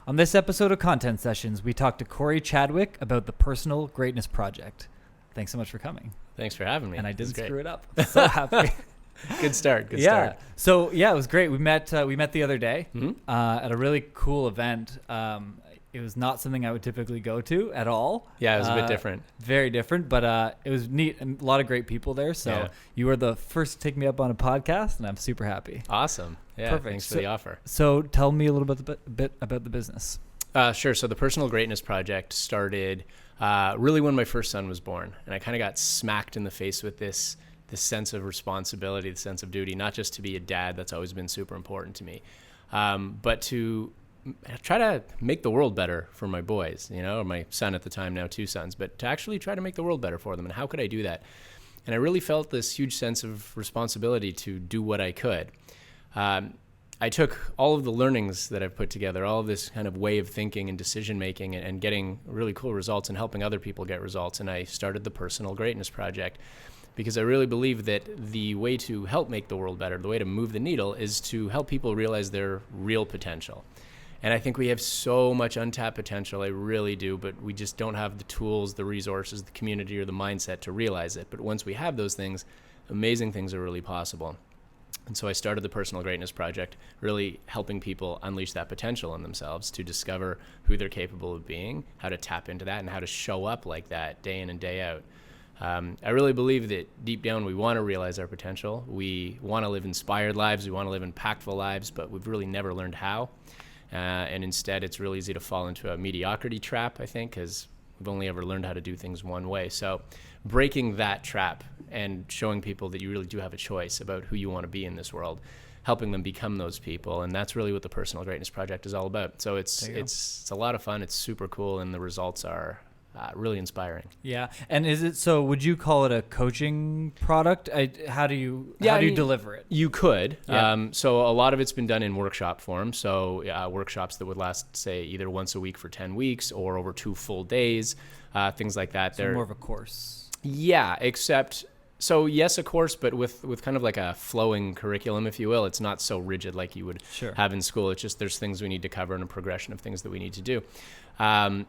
On this episode of Content Sessions, we talked to Cory Chadwick about the Personal Greatness Project. Thanks so much for coming. Thanks for having me. And I didn't screw it up. I'm so happy. Good start. Start. So it was great. We met the other day at a really cool event. It was not something I would typically go to at all. Yeah, it was a bit different. Very different, but it was neat and a lot of great people there. So you were the first to take me up on a podcast, and I'm super happy. Awesome. Yeah, perfect. Thanks for the offer. So tell me a little bit about the business. Sure. So the Personal Greatness Project started really when my first son was born, and I kind of got smacked in the face with this sense of responsibility, the sense of duty, not just to be a dad. That's always been super important to me, but to try to make the world better for my boys, or my son at the time, now 2 sons, but to actually try to make the world better for them. And how could I do that? And I really felt this huge sense of responsibility to do what I could. I took all of the learnings that I've put together, all of this kind of way of thinking and decision making and getting really cool results and helping other people get results. And I started the Personal Greatness Project because I really believe that the way to help make the world better, the way to move the needle, is to help people realize their real potential. And I think we have so much untapped potential, I really do, but we just don't have the tools, the resources, the community, or the mindset to realize it. But once we have those things, amazing things are really possible. And so I started the Personal Greatness Project, really helping people unleash that potential in themselves to discover who they're capable of being, how to tap into that, and how to show up like that day in and day out. I really believe that deep down we want to realize our potential. We want to live inspired lives. We want to live impactful lives, but we've really never learned how. And instead, it's really easy to fall into a mediocrity trap, I think, because we've only ever learned how to do things one way. So breaking that trap and showing people that you really do have a choice about who you want to be in this world, helping them become those people. And that's really what the Personal Greatness Project is all about. So it's a lot of fun. It's super cool. And the results are really inspiring. Yeah. And would you call it a coaching product? How do you deliver it? You could. Yeah. So a lot of it's been done in workshop form. So workshops that would last, say, either once a week for 10 weeks or over 2 full days, things like that. So they're more of a course. Yeah, except, so yes, a course, but with kind of like a flowing curriculum, if you will. It's not so rigid like you would have in school. It's just there's things we need to cover and a progression of things that we need to do. I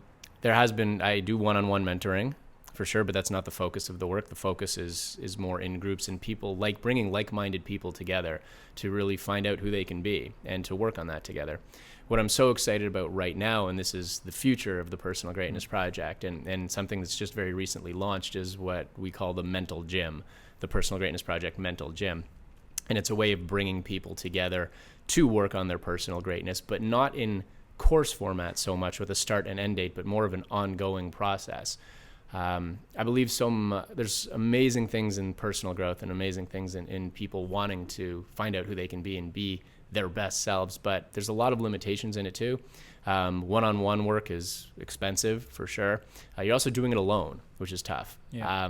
do one-on-one mentoring for sure, but that's not the focus of the work. The focus is more in groups and people, like bringing like-minded people together to really find out who they can be and to work on that together. What I'm so excited about right now, and this is the future of the Personal Greatness Project and something that's just very recently launched, is what we call the Mental Gym, the Personal Greatness Project Mental Gym. And it's a way of bringing people together to work on their personal greatness, but not in course format so much with a start and end date, but more of an ongoing process. I believe there's amazing things in personal growth and amazing things in people wanting to find out who they can be and be their best selves, but there's a lot of limitations in it too. One-on-one work is expensive for sure. You're also doing it alone, which is tough. Yeah.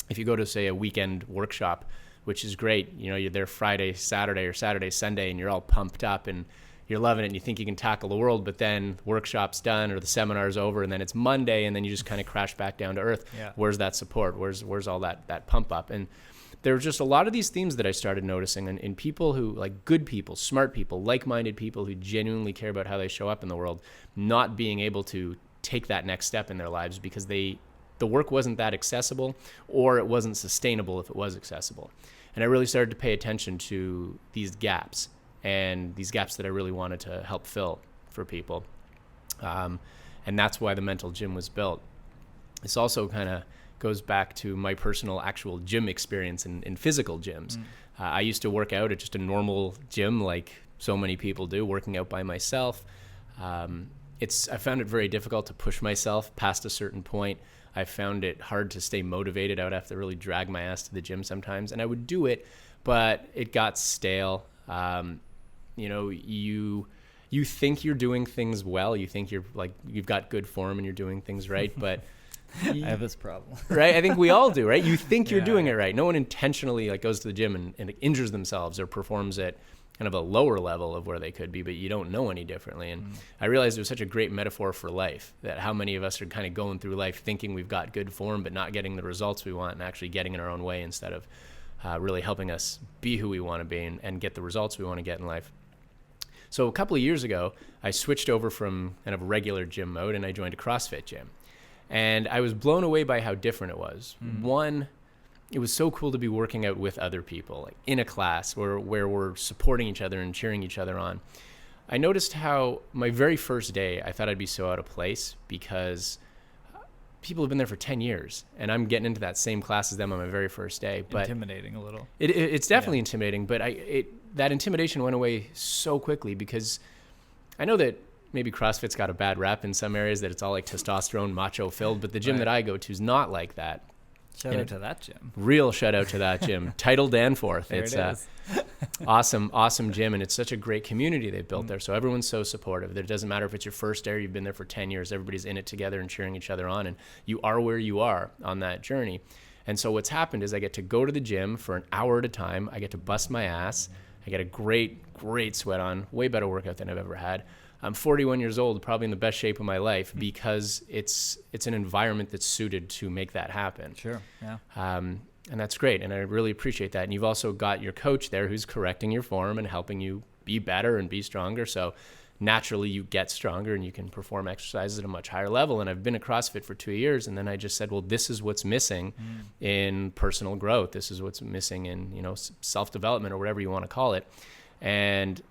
If you go to, say, a weekend workshop, which is great, you're there Friday, Saturday, or Saturday, Sunday, and you're all pumped up and you're loving it and you think you can tackle the world, but then the workshop's done or the seminar's over and then it's Monday and then you just kind of crash back down to earth. Yeah. Where's that support? Where's all that pump up? And there's just a lot of these themes that I started noticing in people who, like good people, smart people, like-minded people who genuinely care about how they show up in the world, not being able to take that next step in their lives because the work wasn't that accessible or it wasn't sustainable if it was accessible. And I really started to pay attention to these gaps. And these gaps that I really wanted to help fill for people. And that's why the Mental Gym was built. This also kind of goes back to my personal actual gym experience in physical gyms. I used to work out at just a normal gym like so many people do, working out by myself. I found it very difficult to push myself past a certain point. I found it hard to stay motivated. I would have to really drag my ass to the gym sometimes. And I would do it, but it got stale. You think you're doing things well. You think you've got good form and you're doing things right, but I have this problem. Right? I think we all do, right? You think you're doing it right. No one intentionally goes to the gym and injures themselves or performs at kind of a lower level of where they could be, but you don't know any differently. And I realized it was such a great metaphor for life, that how many of us are kind of going through life thinking we've got good form, but not getting the results we want and actually getting in our own way instead of really helping us be who we want to be and get the results we want to get in life. So a couple of years ago, I switched over from kind of regular gym mode and I joined a CrossFit gym. And I was blown away by how different it was. One, it was so cool to be working out with other people, like in a class where we're supporting each other and cheering each other on. I noticed how my very first day, I thought I'd be so out of place because people have been there for 10 years and I'm getting into that same class as them on my very first day. But intimidating a little. It's definitely intimidating, but that intimidation went away so quickly because I know that maybe CrossFit's got a bad rap in some areas, that it's all like testosterone, macho filled, but the gym that I go to is not like that. Shout out to that gym. Real shout out to that gym. Title Danforth. There It's it is. awesome gym, and it's such a great community they've built there. So everyone's so supportive. It doesn't matter if it's your first day or you've been there for 10 years. Everybody's in it together and cheering each other on, and you are where you are on that journey. And so what's happened is I get to go to the gym for an hour at a time. I get to bust my ass. I get a great sweat on, way better workout than I've ever had. I'm 41 years old, probably in the best shape of my life because it's an environment that's suited to make that happen. Sure, yeah. And that's great, and I really appreciate that. And you've also got your coach there who's correcting your form and helping you be better and be stronger. So naturally you get stronger and you can perform exercises at a much higher level. And I've been at CrossFit for 2 years, and then I just said, well, this is what's missing in personal growth. This is what's missing in, self-development or whatever you want to call it. And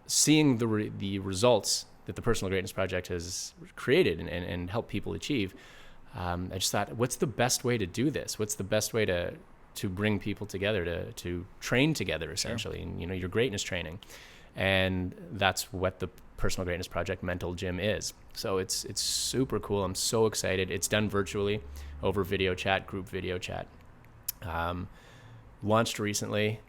seeing the results that the Personal Greatness Project has created and helped people achieve, I just thought, what's the best way to do this? What's the best way to bring people together, to train together, essentially, and, your greatness training. And that's what the Personal Greatness Project Mental Gym is. So it's super cool. I'm so excited. It's done virtually over video chat, group video chat. Launched recently.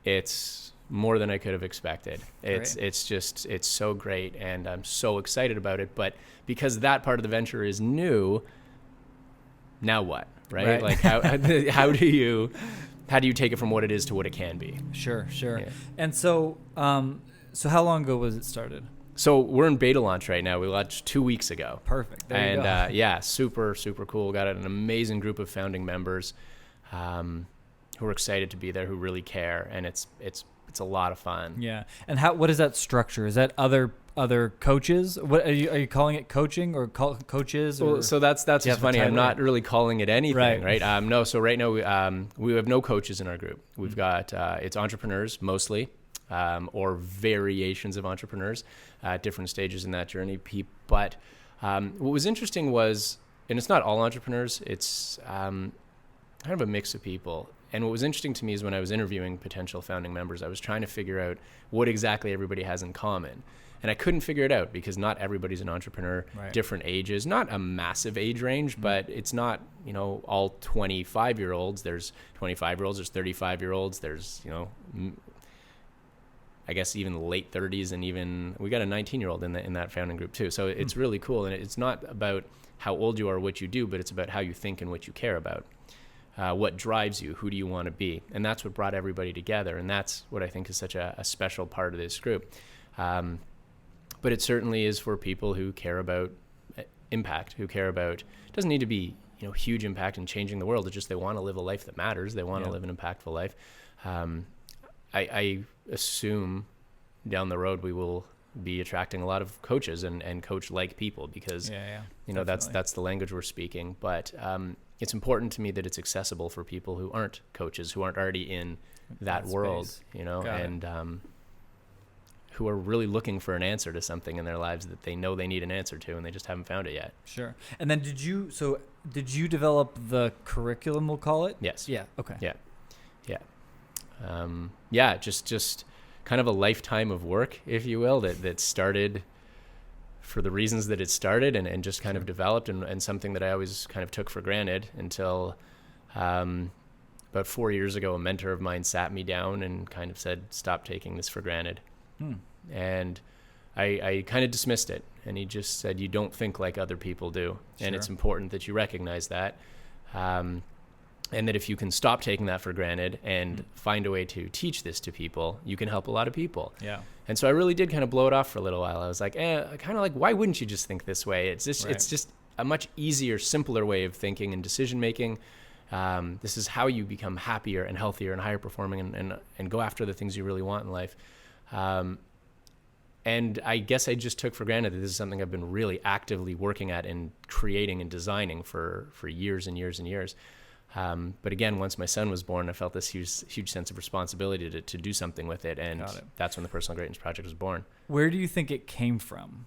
It's more than I could have expected. It's so great, and I'm so excited about it. But because that part of the venture is new, now what, right? Like how do you take it from what it is to what it can be? Sure. Yeah. And so how long ago was it started? So we're in beta launch right now. We launched 2 weeks ago. Perfect. There you go. Yeah, super cool. Got an amazing group of founding members who are excited to be there, who really care, and it's a lot of fun. Yeah. And what is that structure? Is that other coaches? What are you calling it, coaching or coaches? Or well, so that's what's funny. I'm not really calling it anything, right? No. So right now we have no coaches in our group. We've got it's entrepreneurs mostly, or variations of entrepreneurs at different stages in that journey. But what was interesting was, and it's not all entrepreneurs. It's kind of a mix of people. And what was interesting to me is when I was interviewing potential founding members, I was trying to figure out what exactly everybody has in common. And I couldn't figure it out because not everybody's an entrepreneur, different ages, not a massive age range, but it's not, all 25-year-olds. There's 25-year-olds, there's 35-year-olds, there's, I guess even late 30s, and even we got a 19-year-old in that founding group too. So it's really cool. And it's not about how old you are or what you do, but it's about how you think and what you care about. What drives you? Who do you want to be? And that's what brought everybody together. And that's what I think is such a special part of this group. But it certainly is for people who care about impact, who care about, it doesn't need to be, huge impact in changing the world. It's just they want to live a life that matters. They want to live an impactful life. I assume down the road we will be attracting a lot of coaches and coach-like people because, that's the language we're speaking. But it's important to me that it's accessible for people who aren't coaches, who aren't already in that world, and who are really looking for an answer to something in their lives that they know they need an answer to, and they just haven't found it yet. Sure. And then did you develop the curriculum, we'll call it? Yes. Yeah. Okay. Yeah. Just kind of a lifetime of work, if you will, that started for the reasons that it started and just kind of developed and something that I always kind of took for granted until about 4 years ago, a mentor of mine sat me down and kind of said, stop taking this for granted. And I kind of dismissed it. And he just said, you don't think like other people do. Sure. And it's important that you recognize that. And that if you can stop taking that for granted and find a way to teach this to people, you can help a lot of people. Yeah. And so I really did kind of blow it off for a little while. I was like, kind of like, why wouldn't you just think this way? It's just a much easier, simpler way of thinking and decision making. This is how you become happier and healthier and higher performing and go after the things you really want in life. And I guess I just took for granted that this is something I've been really actively working at and creating and designing for years and years and years. But again, once my son was born, I felt this huge sense of responsibility to do something with it. And that's when the Personal Greatness Project was born. Where do you think it came from?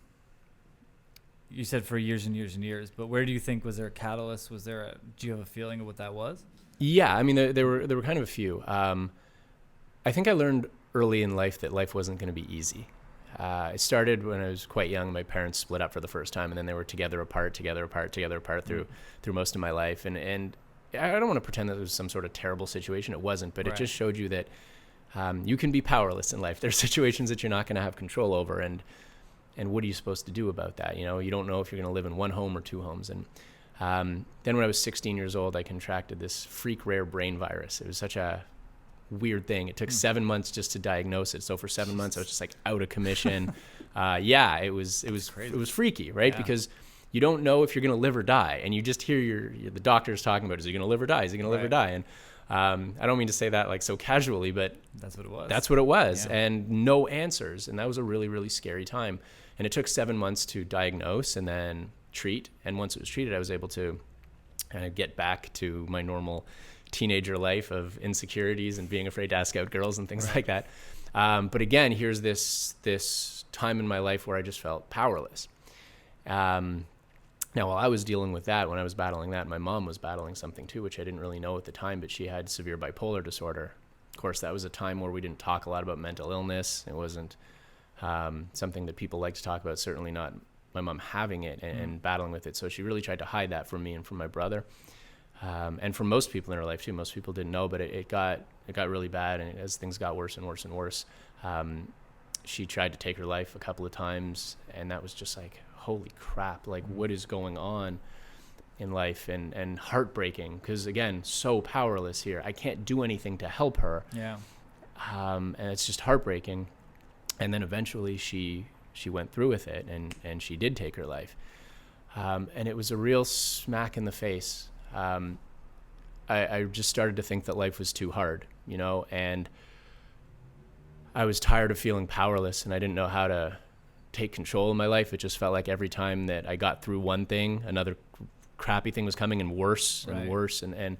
You said for years and years and years, but where do you think, was there a catalyst? Do you have a feeling of what that was? Yeah, I mean, there were kind of a few. I think I learned early in life that life wasn't going to be easy. It started when I was quite young. My parents split up for the first time, and then they were together apart through most of my life. And I don't want to pretend that it was some sort of terrible situation. It wasn't, but It just showed you that you can be powerless in life. There's situations that you're not going to have control over, and what are you supposed to do about that? You don't know if you're going to live in one home or two homes. And then when I was 16 years old, I contracted this freak rare brain virus. It was such a weird thing. It took 7 months just to diagnose it. So for 7 months, I was just like out of commission. It was crazy. It was freaky, right? Yeah. Because you don't know if you're going to live or die, and you just hear the doctors talking about, is he going to live or die? Is he going to live or die? And I don't mean to say that like so casually, but that's what it was. That's what it was, and no answers, and that was a really, really scary time. And it took 7 months to diagnose and then treat. And once it was treated, I was able to get back to my normal teenager life of insecurities and being afraid to ask out girls and things like that. But again, here's this time in my life where I just felt powerless. Now, while I was dealing with that, when I was battling that, my mom was battling something too, which I didn't really know at the time, but she had severe bipolar disorder. Of course, that was a time where we didn't talk a lot about mental illness. It wasn't something that people like to talk about, certainly not my mom having it and battling with it. So she really tried to hide that from me and from my brother. And from most people in her life too. Most people didn't know, but it got really bad. And as things got worse and worse and worse, she tried to take her life a couple of times. And that was just like, holy crap, like what is going on in life, and heartbreaking, because again, so powerless here. I can't do anything to help her. Yeah. And it's just heartbreaking. And then eventually she went through with it, and she did take her life. And it was a real smack in the face. I just started to think that life was too hard, and I was tired of feeling powerless, and I didn't know how to take control of my life. It just felt like every time that I got through one thing, another crappy thing was coming, and worse and worse. And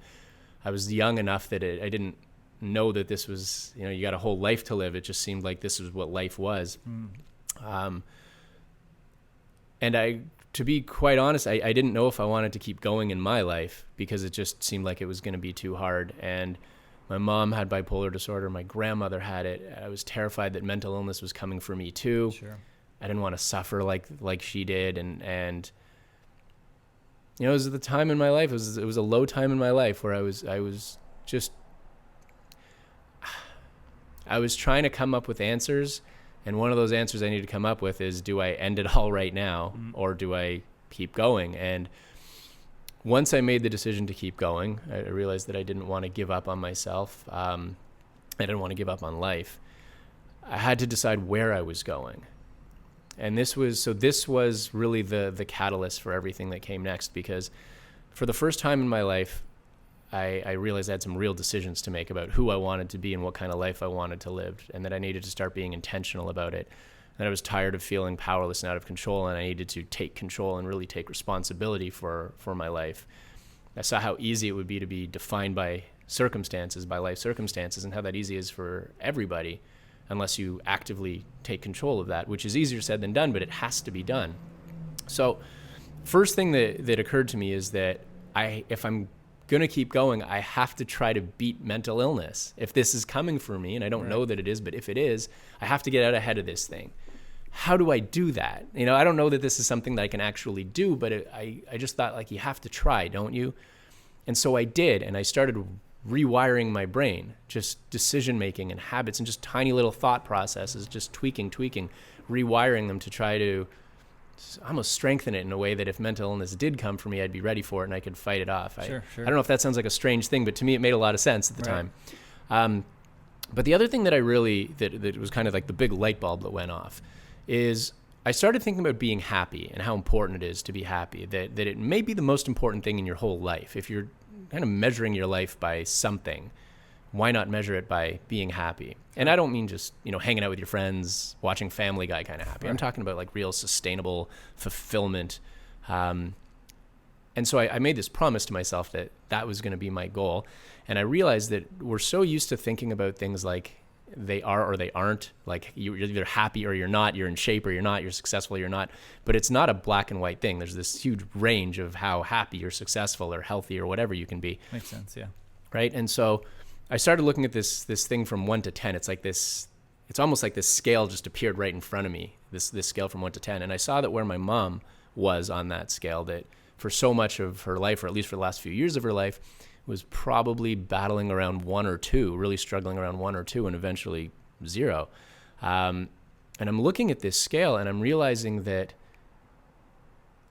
I was young enough that I didn't know that this was, you got a whole life to live. It just seemed like this was what life was. And to be quite honest, I didn't know if I wanted to keep going in my life, because it just seemed like it was going to be too hard. And my mom had bipolar disorder. My grandmother had it. I was terrified that mental illness was coming for me too. Sure. I didn't want to suffer like she did. And it was the time in my life. It was a low time in my life where I was trying to come up with answers. And one of those answers I need to come up with is, do I end it all right now, or do I keep going? And once I made the decision to keep going, I realized that I didn't want to give up on myself. I didn't want to give up on life. I had to decide where I was going. And this was really the catalyst for everything that came next, because for the first time in my life, I realized I had some real decisions to make about who I wanted to be and what kind of life I wanted to live, and that I needed to start being intentional about it. And I was tired of feeling powerless and out of control, and I needed to take control and really take responsibility for my life. I saw how easy it would be to be defined by life circumstances, and how that easy is for everybody, unless you actively take control of that, which is easier said than done, but it has to be done. So first thing that occurred to me is that if I'm going to keep going, I have to try to beat mental illness. If this is coming for me, and I don't know that it is, but if it is, I have to get out ahead of this thing. How do I do that? I don't know that this is something that I can actually do, but I just thought, like, you have to try, don't you? And so I did, and I started rewiring my brain, just decision-making and habits and just tiny little thought processes, just tweaking, rewiring them to try to almost strengthen it in a way that if mental illness did come for me, I'd be ready for it and I could fight it off. Sure. I don't know if that sounds like a strange thing, but to me it made a lot of sense at the time. But the other thing that that was kind of like the big light bulb that went off is I started thinking about being happy and how important it is to be happy, that it may be the most important thing in your whole life. If you're kind of measuring your life by something, why not measure it by being happy? And I don't mean just, hanging out with your friends, watching Family Guy kind of happy. Right. I'm talking about like real sustainable fulfillment. And so I made this promise to myself that that was going to be my goal. And I realized that we're so used to thinking about things like they are or they aren't, like you're either happy or you're not, you're in shape or you're not, you're successful or you're not. But it's not a black and white thing. There's this huge range of how happy or successful or healthy or whatever you can be. Makes sense, yeah. Right? And so I started looking at this thing from 1 to 10. It's like this, it's almost like this scale just appeared right in front of me, this scale from 1 to 10. And I saw that where my mom was on that scale, that for so much of her life, or at least for the last few years of her life, was probably battling around 1 or 2, really struggling around 1 or 2, and eventually 0. And I'm looking at this scale and I'm realizing that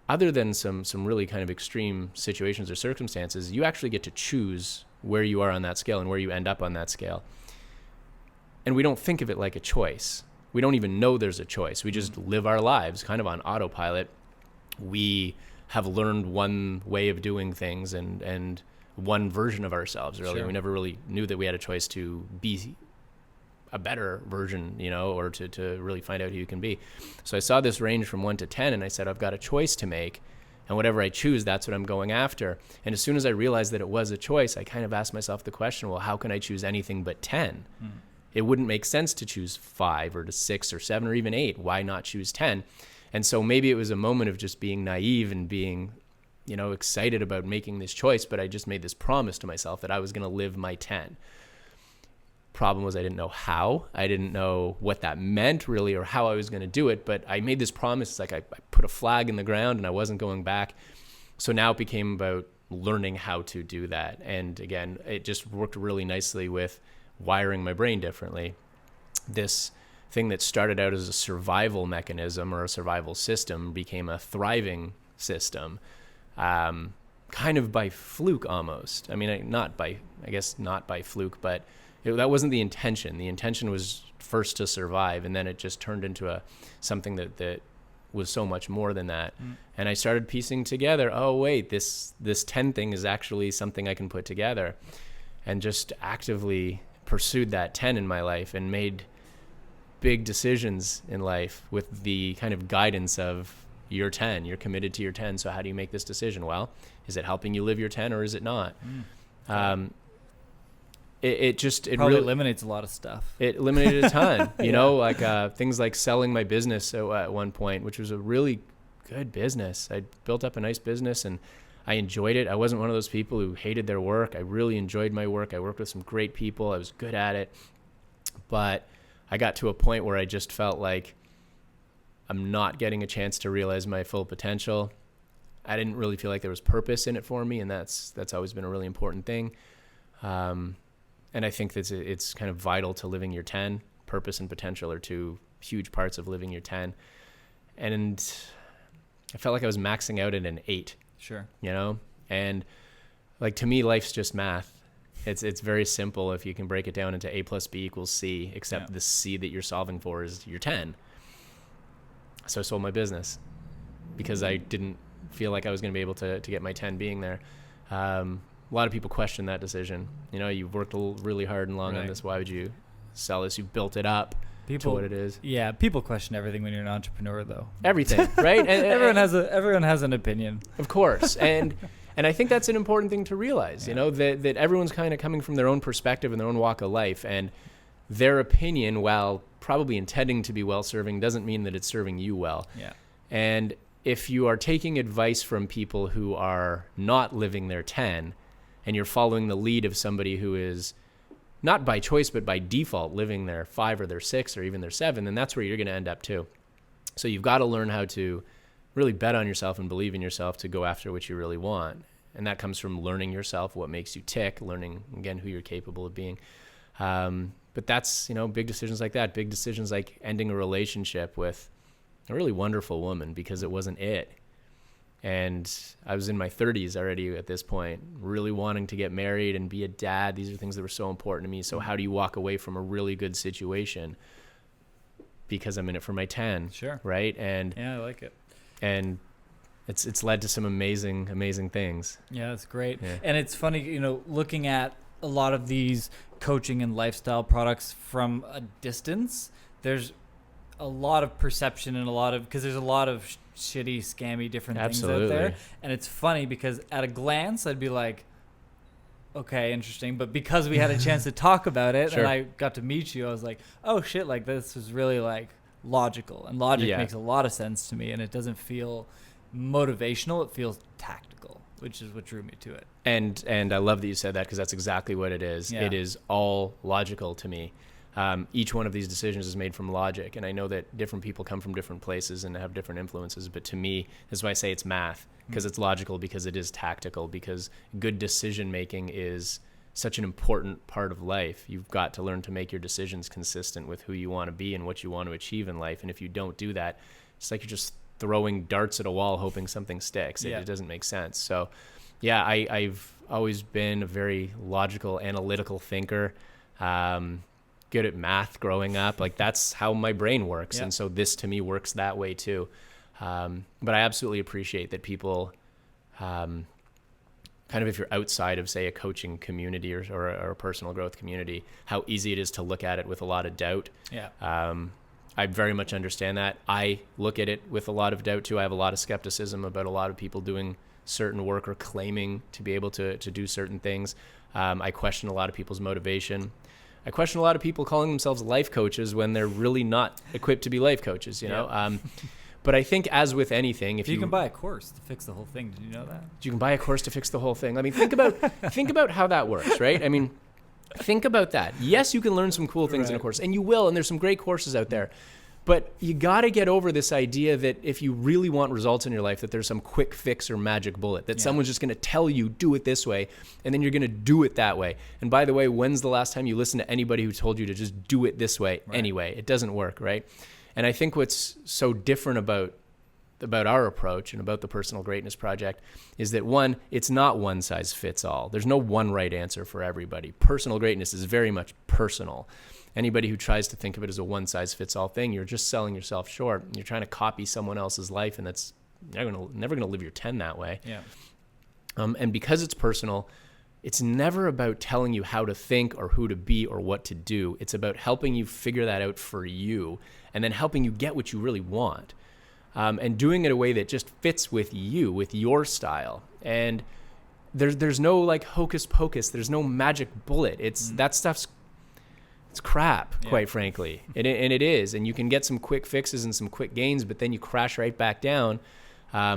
other than some really kind of extreme situations or circumstances, you actually get to choose where you are on that scale and where you end up on that scale. And we don't think of it like a choice. We don't even know there's a choice. We just live our lives kind of on autopilot. We have learned one way of doing things and one version of ourselves, really. Sure. We never really knew that we had a choice to be a better version, or to really find out who you can be. So I saw this range from 1 to 10 and I said, I've got a choice to make. And whatever I choose, that's what I'm going after. And as soon as I realized that it was a choice, I kind of asked myself the question, well, how can I choose anything but 10? It wouldn't make sense to choose 5 or to 6 or 7 or even 8. Why not choose 10? And so maybe it was a moment of just being naive and being, excited about making this choice, but I just made this promise to myself that I was going to live my 10. Problem was I didn't know how. I didn't know what that meant really or how I was going to do it, but I made this promise. It's like I put a flag in the ground and I wasn't going back. So now it became about learning how to do that. And again, it just worked really nicely with wiring my brain differently. This thing that started out as a survival mechanism or a survival system became a thriving system, kind of by fluke almost. I mean, not by fluke, but that wasn't the intention. The intention was first to survive, and then it just turned into something that was so much more than that. And I started piecing together, oh wait, this 10 thing is actually something I can put together, and just actively pursued that 10 in my life and made big decisions in life with the kind of guidance of your 10. You're committed to your 10, so how do you make this decision? Well, is it helping you live your 10 or is it not? It Probably really eliminates a lot of stuff. It eliminated a ton, like things like selling my business at one point, which was a really good business. I built up a nice business and I enjoyed it. I wasn't one of those people who hated their work. I really enjoyed my work. I worked with some great people. I was good at it. But I got to a point where I just felt like I'm not getting a chance to realize my full potential. I didn't really feel like there was purpose in it for me, and that's always been a really important thing. And I think that it's kind of vital to living your 10. Purpose and potential are two huge parts of living your 10. And I felt like I was maxing out at an 8. Sure. And like, to me, life's just math. It's very simple if you can break it down into A plus B equals C, except the C that you're solving for is your 10. So I sold my business because I didn't feel like I was going to be able to get my 10 being there. A lot of people question that decision. You've worked really hard and long on this. Why would you sell this? You built it up to what it is. Yeah, people question everything when you're an entrepreneur, though. Everything, right? And everyone has an opinion. Of course, and I think that's an important thing to realize. That everyone's kind of coming from their own perspective and their own walk of life, and their opinion, while probably intending to be well-serving, doesn't mean that it's serving you well. Yeah. And if you are taking advice from people who are not living their 10, and you're following the lead of somebody who is not by choice, but by default living their 5 or their 6 or even their 7, then that's where you're going to end up too. So you've got to learn how to really bet on yourself and believe in yourself to go after what you really want. And that comes from learning yourself, what makes you tick, learning, again, who you're capable of being. But that's, big decisions like that, big decisions like ending a relationship with a really wonderful woman because it wasn't it. And I was in my 30s already at this point, really wanting to get married and be a dad. These are things that were so important to me. So how do you walk away from a really good situation because I'm in it for my 10? Sure. Right? And yeah, I like it. And it's led to some amazing things. Yeah, that's great. Yeah. And it's funny, looking at a lot of these coaching and lifestyle products from a distance, there's a lot of perception and because there's a lot of shitty, scammy, different things out there. And it's funny because at a glance, I'd be like, okay, interesting. But because we had a chance to talk about it and I got to meet you, I was like, oh shit, like this is really like logical, and logic makes a lot of sense to me, and it doesn't feel motivational. It feels tactical, which is what drew me to it. And I love that you said that, because that's exactly what it is. It is all logical to me. Each one of these decisions is made from logic, and I know that different people come from different places and have different influences, but to me, that's why I say it's math, because it's logical, because it is tactical, because good decision making is such an important part of life. You've got to learn to make your decisions consistent with who you want to be and what you want to achieve in life, and if you don't do that, it's like you're just throwing darts at a wall hoping something sticks. It doesn't make sense. So yeah, I've always been a very logical, analytical thinker. Good at math growing up. Like, that's how my brain works. And so this to me works that way too. But I absolutely appreciate that people, kind of, if you're outside of, say, a coaching community or a personal growth community, how easy it is to look at it with a lot of doubt. I very much understand that. I look at it with a lot of doubt too. I have a lot of skepticism about a lot of people doing certain work or claiming to be able to do certain things. I question a lot of people's motivation. I question a lot of people calling themselves life coaches when they're really not equipped to be life coaches, you know? But I think, as with anything, if you can buy a course to fix the whole thing. Did you know that? You can buy a course to fix the whole thing. I mean, think about how that works, right? I mean, think about that. Yes, you can learn some cool things in a course, and you will, and there's some great courses out there. But you got to get over this idea that if you really want results in your life, that there's some quick fix or magic bullet, that someone's just going to tell you, do it this way, and then you're going to do it that way. And by the way, when's the last time you listened to anybody who told you to just do it this way anyway? It doesn't work, right? And I think what's so different about our approach and about the Personal Greatness Project is that, one, it's not one size fits all. There's no one right answer for everybody. Personal greatness is very much personal. Anybody who tries to think of it as a one size fits all thing, you're just selling yourself short. You're trying to copy someone else's life, and that's never going to live your 10 that way. And because it's personal, it's never about telling you how to think or who to be or what to do. It's about helping you figure that out for you, and then helping you get what you really want. And doing it in a way that just fits with you, with your style. And there's no like hocus pocus. There's no magic bullet. That stuff's crap, quite frankly. And it is. And you can get some quick fixes and some quick gains, but then you crash right back down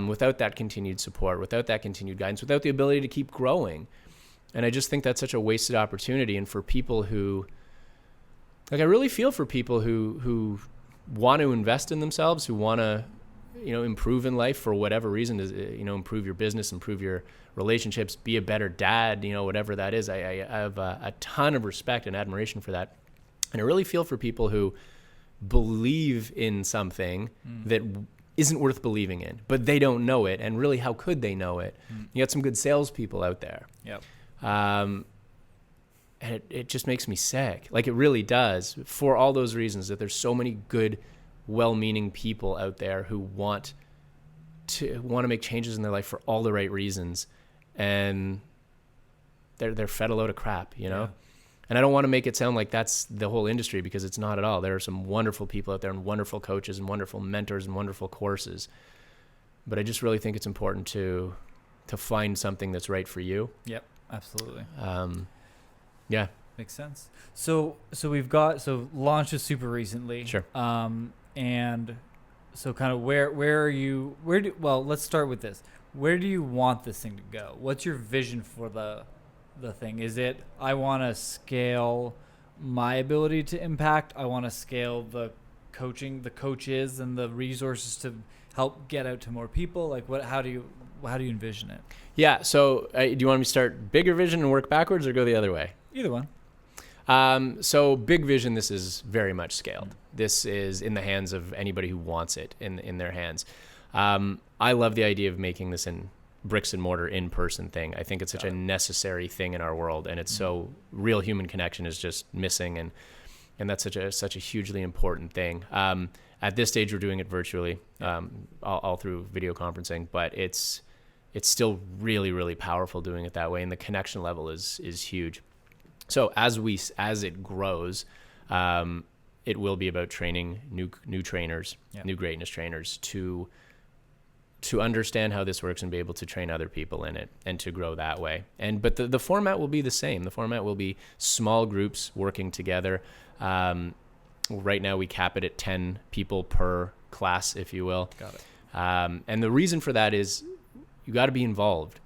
without that continued support, without that continued guidance, without the ability to keep growing. And I just think that's such a wasted opportunity. And for people who, like, I really feel for people who want to invest in themselves, who want to, improve in life for whatever reason, improve your business, improve your relationships, be a better dad, whatever that is. I have a ton of respect and admiration for that. And I really feel for people who believe in something that isn't worth believing in, but they don't know it. And really, how could they know it? You got some good salespeople out there. And it just makes me sick. Like, it really does, for all those reasons, that there's so many good, well-meaning people out there who want to make changes in their life for all the right reasons, and they're fed a load of crap, And I don't want to make it sound like that's the whole industry, because it's not at all. There are some wonderful people out there, and wonderful coaches and wonderful mentors and wonderful courses. But I just really think it's important to find something that's right for you. Yep, absolutely. Makes sense. So launch is super recently. Sure. And so kind of let's start with this. Where do you want this thing to go? What's your vision for the thing? Is it, I want to scale my ability to impact? I want to scale the coaches and the resources to help get out to more people? Like, how do you envision it? Yeah. So do you want me to start bigger vision and work backwards, or go the other way? Either one. So big vision, this is very much scaled. This is in the hands of anybody who wants it in their hands. I love the idea of making this in bricks and mortar in-person thing. I think it's such a necessary thing in our world, and it's so real human connection is just missing, and that's such a hugely important thing. At this stage, we're doing it virtually, all through video conferencing, but it's still really, really powerful doing it that way, and the connection level is huge. So as it grows, it will be about training new trainers, new greatness trainers to understand how this works and be able to train other people in it and to grow that way. But the format will be the same. The format will be small groups working together. Right now we cap it at 10 people per class, if you will. Got it. And the reason for that is you got to be involved.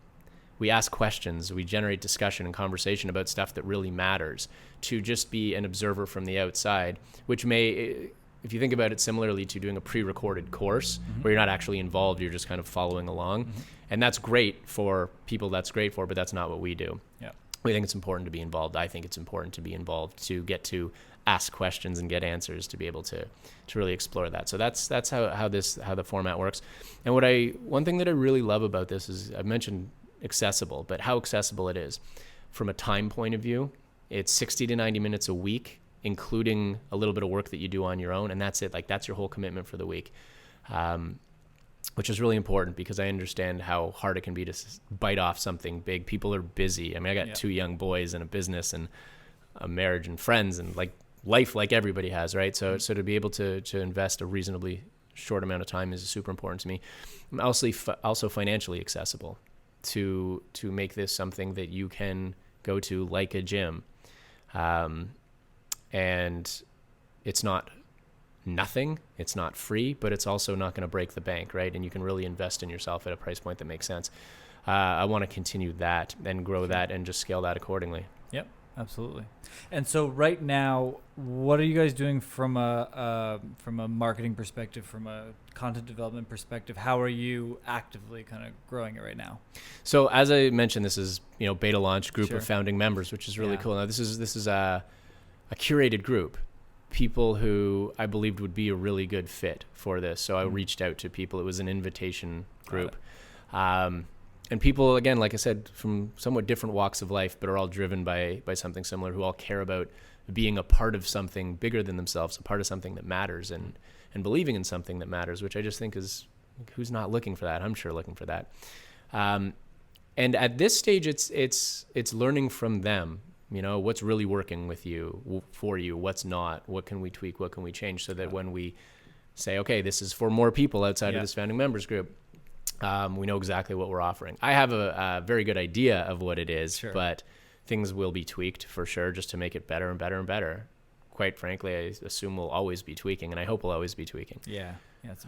We ask questions, we generate discussion and conversation about stuff that really matters. To just be an observer from the outside, which may, if you think about it similarly to doing a pre-recorded course where you're not actually involved, you're just kind of following along. And that's great for people, but that's not what we do. Yeah. We think it's important to be involved. I think it's important to be involved, to get to ask questions and get answers, to be able to really explore that. So that's how the format works. And one thing that I really love about this is, I've mentioned accessible, but how accessible it is from a time point of view. It's 60 to 90 minutes a week, including a little bit of work that you do on your own, and that's it. Like, that's your whole commitment for the week, which is really important, because I understand how hard it can be to bite off something big. People are busy. I mean, I got 2 young boys and a business and a marriage and friends and like life, like everybody has, right? So to be able to invest a reasonably short amount of time is super important to me. I'm also financially accessible, to make this something that you can go to like a gym. And it's not nothing, it's not free, but it's also not going to break the bank, right? And you can really invest in yourself at a price point that makes sense. I want to continue that and grow that and just scale that accordingly. Yep, absolutely. And so right now, what are you guys doing from a marketing perspective, from a content development perspective? How are you actively kind of growing it right now? So as I mentioned, this is, beta launch group of founding members, which is really cool. Now this is a curated group, people who I believed would be a really good fit for this. So I reached out to people. It was an invitation group. And people, again, like I said, from somewhat different walks of life, but are all driven by something similar, who all care about being a part of something bigger than themselves, a part of something that matters, and believing in something that matters, which I just think is, who's not looking for that? I'm sure looking for that. And at this stage, it's learning from them. What's really working with you, for you, what's not, what can we tweak, what can we change, so that when we say, okay, this is for more people outside of this founding members group, we know exactly what we're offering. I have a very good idea of what it is, but things will be tweaked for sure, just to make it better and better and better. Quite frankly, I assume we'll always be tweaking, and I hope we'll always be tweaking. That's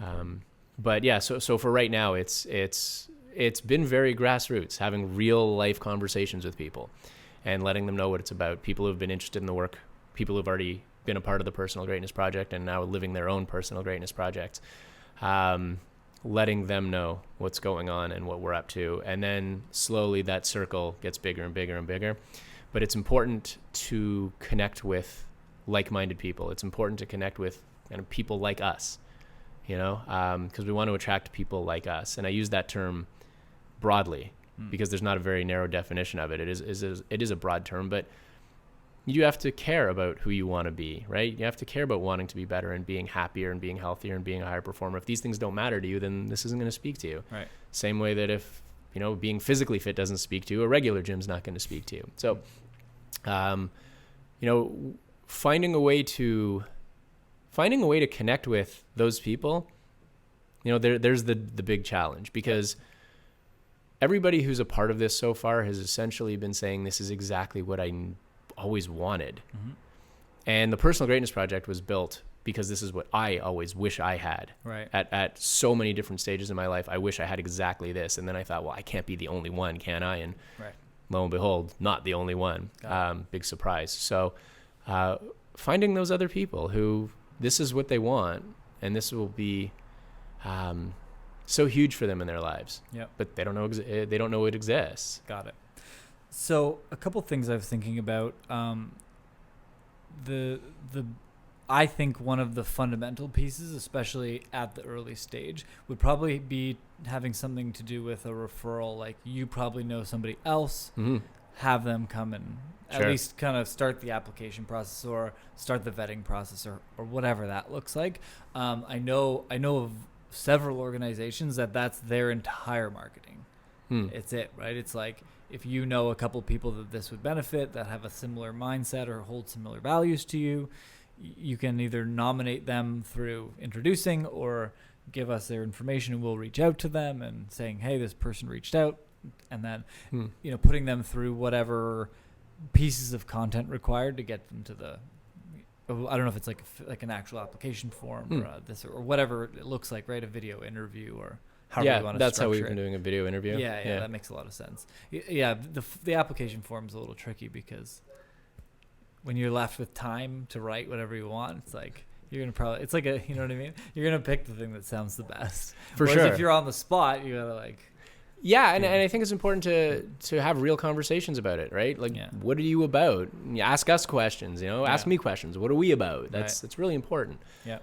but yeah, so for right now, it's been very grassroots, having real life conversations with people and letting them know what it's about. People who have been interested in the work, people who've already been a part of the Personal Greatness Project and now living their own Personal Greatness Project. Letting them know what's going on and what we're up to. And then slowly that circle gets bigger and bigger and bigger. But it's important to connect with like-minded people. It's important to connect with kind of people like us, because we want to attract people like us. And I use that term broadly because there's not a very narrow definition of it. It is a broad term, but you have to care about who you want to be, right? You have to care about wanting to be better and being happier and being healthier and being a higher performer. If these things don't matter to you, then this isn't going to speak to you. Right. Same way that if, being physically fit doesn't speak to you, a regular gym's not going to speak to you. So, finding a way to connect with those people, there's the big challenge, because everybody who's a part of this so far has essentially been saying, this is exactly what I always wanted. And the Personal Greatness Project was built because this is what I always wish I had. Right. At so many different stages in my life, I wish I had exactly this. And then I thought, well, I can't be the only one, can I? And lo and behold, not the only one. Big surprise. So finding those other people who this is what they want, and this will be so huge for them in their lives. But they don't know it exists. Got it. So a couple things I was thinking about. I think one of the fundamental pieces, especially at the early stage, would probably be having something to do with a referral. Like, you probably know somebody else, have them come and at least kind of start the application process or start the vetting process or whatever that looks like. I know of several organizations that's their entire marketing It's it, right? It's like, if you know a couple people that this would benefit, that have a similar mindset or hold similar values to you, you can either nominate them through introducing or give us their information, and we'll reach out to them and saying, hey, this person reached out, and then putting them through whatever pieces of content required to get them to the, I don't know if it's like an actual application form or this or whatever it looks like, right? A video interview or however you want to that's structure how we've been doing a video interview. Yeah, that makes a lot of sense. Yeah, the application form is a little tricky because when you're left with time to write whatever you want, it's like you're gonna probably, it's like you know what I mean? You're gonna pick the thing that sounds the best. For Whereas sure. if you're on the spot, you gotta like. Yeah, and I think it's important to have real conversations about it, right? Like, what are you about? You ask us questions, ask me questions. What are we about? That's really important. Yeah.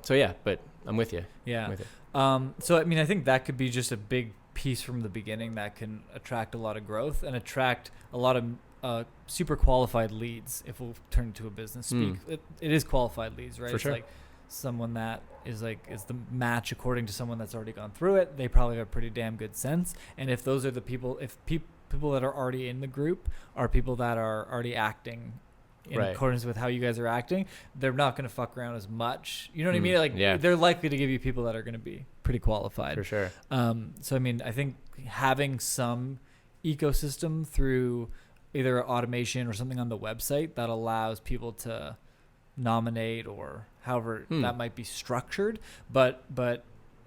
So yeah, but I'm with you. Yeah. I'm with you. So I mean, I think that could be just a big piece from the beginning that can attract a lot of growth and attract a lot of super qualified leads. If we'll turn it to a business speak, it is qualified leads, right? For sure. It's like someone that is the match according to someone that's already gone through it. They probably have a pretty damn good sense. And if those are the people, if people that are already in the group are people that are already acting in accordance with how you guys are acting, they're not going to fuck around as much. You know what I mean? Like, they're likely to give you people that are going to be pretty qualified. For sure. So, I mean, I think having some ecosystem through either automation or something on the website that allows people to nominate or however that might be structured, but